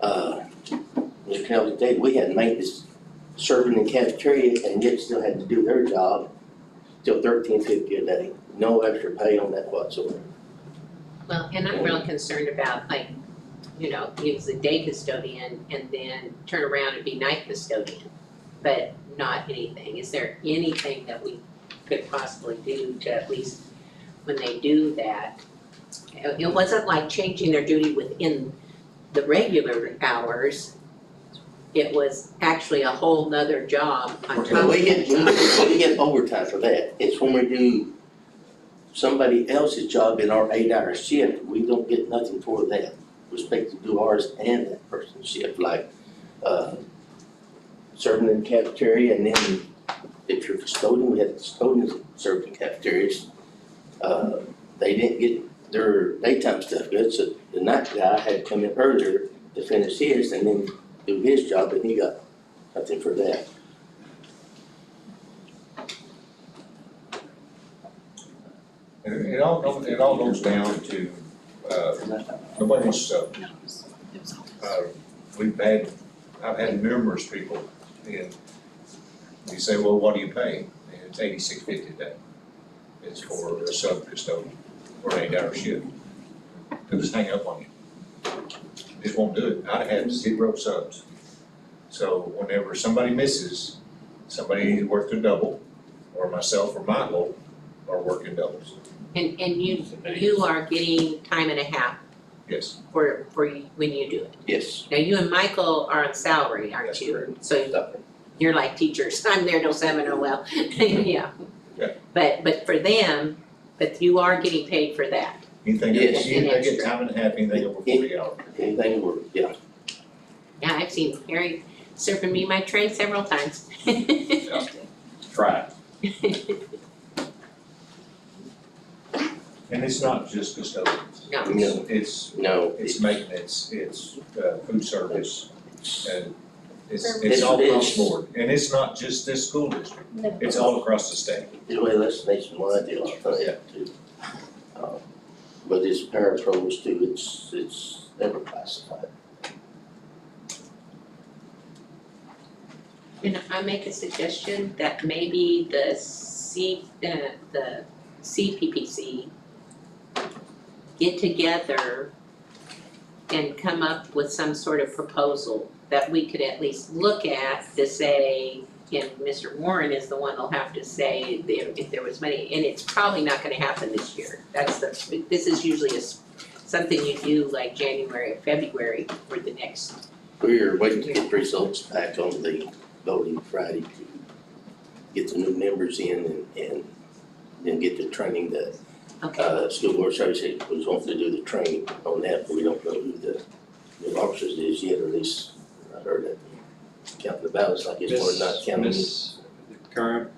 Mr. Kelly said, we had maintenance serving in cafeteria and yet still had to do their job, still $13.50 a day. No extra pay on that whatsoever.
Well, and I'm real concerned about, like, you know, he was a day custodian and then turn around and be night custodian, but not anything. Is there anything that we could possibly do to at least, when they do that? It wasn't like changing their duty within the regular hours. It was actually a whole nother job on top
Well,
of
we
that.
get overtime for that. It's when we do somebody else's job in our 8-hour shift, we don't get nothing for that. We're expected to do ours and that person's shift, like, serving in the cafeteria, and then if you're custodian, we had custodians serving in cafeterias. They didn't get their daytime stuff good, so the night guy had to come in earlier to finish his and then do his job, and he got nothing for that.
It all goes down to, nobody wants to,
No, it was all.
I've had numerous people, and you say, well, what do you pay? And it's $86.50 a day. It's for a sub-custodian for an 8-hour shift. They'll just hang up on you. Just won't do it. I'd have 0 subs. So whenever somebody misses, somebody worked a double, or myself or Michael are working doubles.
And you are getting time and a half
Yes,
for you, when you do it?
Yes.
Now, you and Michael are on salary, aren't
that's
you?
correct.
So you're like teachers, I'm there till 7, oh well, yeah.
Yeah.
But for them, but you are getting paid for that.
Anything,
Yes.
anything they get time and a half, anything over 40 hours.
Anything over, yeah.
Yeah, I've seen Harry serving me my tray several times.
Try.
And it's not just custodians.
No.
No.
It's maintenance, it's food service, and it's
It's-
all across
it's-
the board. And it's not just this school district,
No.
it's all across the state.
Well, that's nationwide, they are trying that too. But it's paratros too, it's never classified.
Can I make a suggestion that maybe the CPPC get together and come up with some sort of proposal that we could at least look at to say, and Mr. Warren is the one that'll have to say if there was money, and it's probably not gonna happen this year. This is usually something you do like January or February for the next.
We're waiting to get results back on the voting Friday to get the new members in and then get the training that School Board Association was wanting to do the training on that, but we don't know who the new officers is yet, or at least I heard that counting the ballots, I guess we're not counting.
The current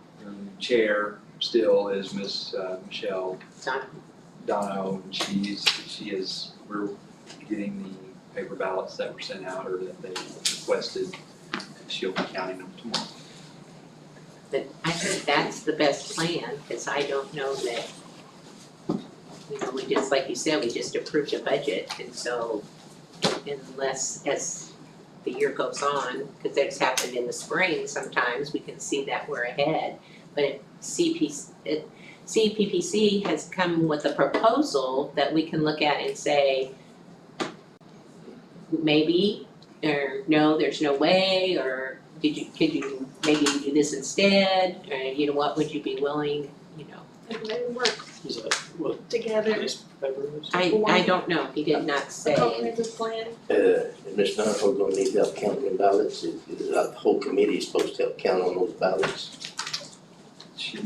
chair still is Miss Michelle Dono, and we're getting the paper ballots that were sent out or that they requested. She'll be counting them tomorrow.
But I think that's the best plan, because I don't know that, we just, like you said, we just approved a budget, and so unless, as the year goes on, because that's happened in the spring sometimes, we can see that we're ahead. But if CPPC has come with a proposal that we can look at and say, maybe, or no, there's no way, or could you maybe do this instead, or what would you be willing,
And maybe work
Is that what
together,
this paper is?
I don't know, he did not
a
say.
comprehensive plan.
And Ms. Donahoe gonna need help counting the ballots, the whole committee is supposed to help count on those ballots.
She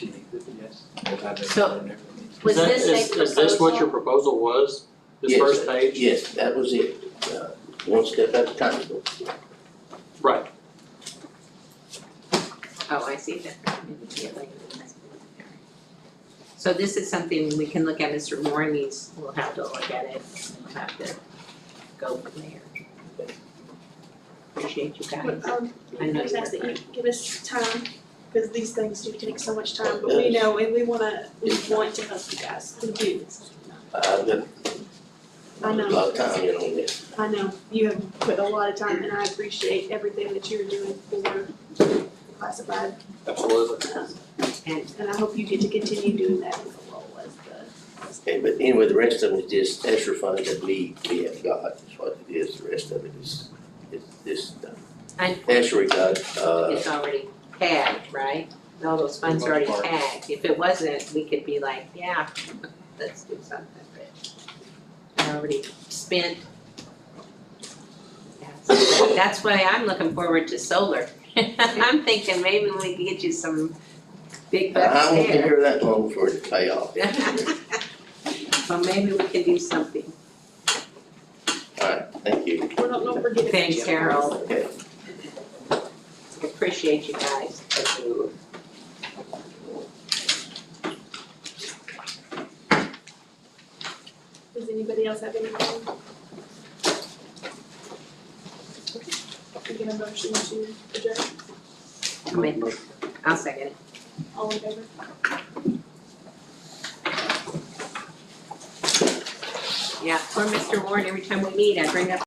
needs it, yes. We'll have it
So,
and everything.
Was this a
Is this what your
proposal?
proposal was? This
Yes,
first page?
Yes, that was it, one step at a time.
Right.
Oh, I see that. So this is something we can look at, Mr. Moore we'll have to look at it, we'll have to go from there. Appreciate you guys. I know
Just
you
ask that
were
you give us time, because these things do take so much time, but we know, and we want to help you guys, we do.
I've got
I
a
know.
lot of time in on this.
I know, you have put a lot of time, and I appreciate everything that you're doing for classified.
Absolutely.
And I hope you get to continue doing that with the role as the.
Okay, but anyway, the rest of it is just extra funds that we have got, is what it is, the rest of it is this extra we got,
It's already tagged, right? All those funds are already tagged. If it wasn't, we could be like, yeah, let's do something, but already spent. That's why I'm looking forward to solar. I'm thinking maybe we can get you some big bucks
I won't
there.
hear that long before it pay off.
So maybe we can do something.
Alright, thank you.
Well, don't forget it.
Thanks, Harold.
Okay.
Appreciate you guys.
Does anybody else have anything? We get a motion to adjourn,
I'll second it.
all in favor?
Yeah, poor Mr. Warren, every time we meet, I bring up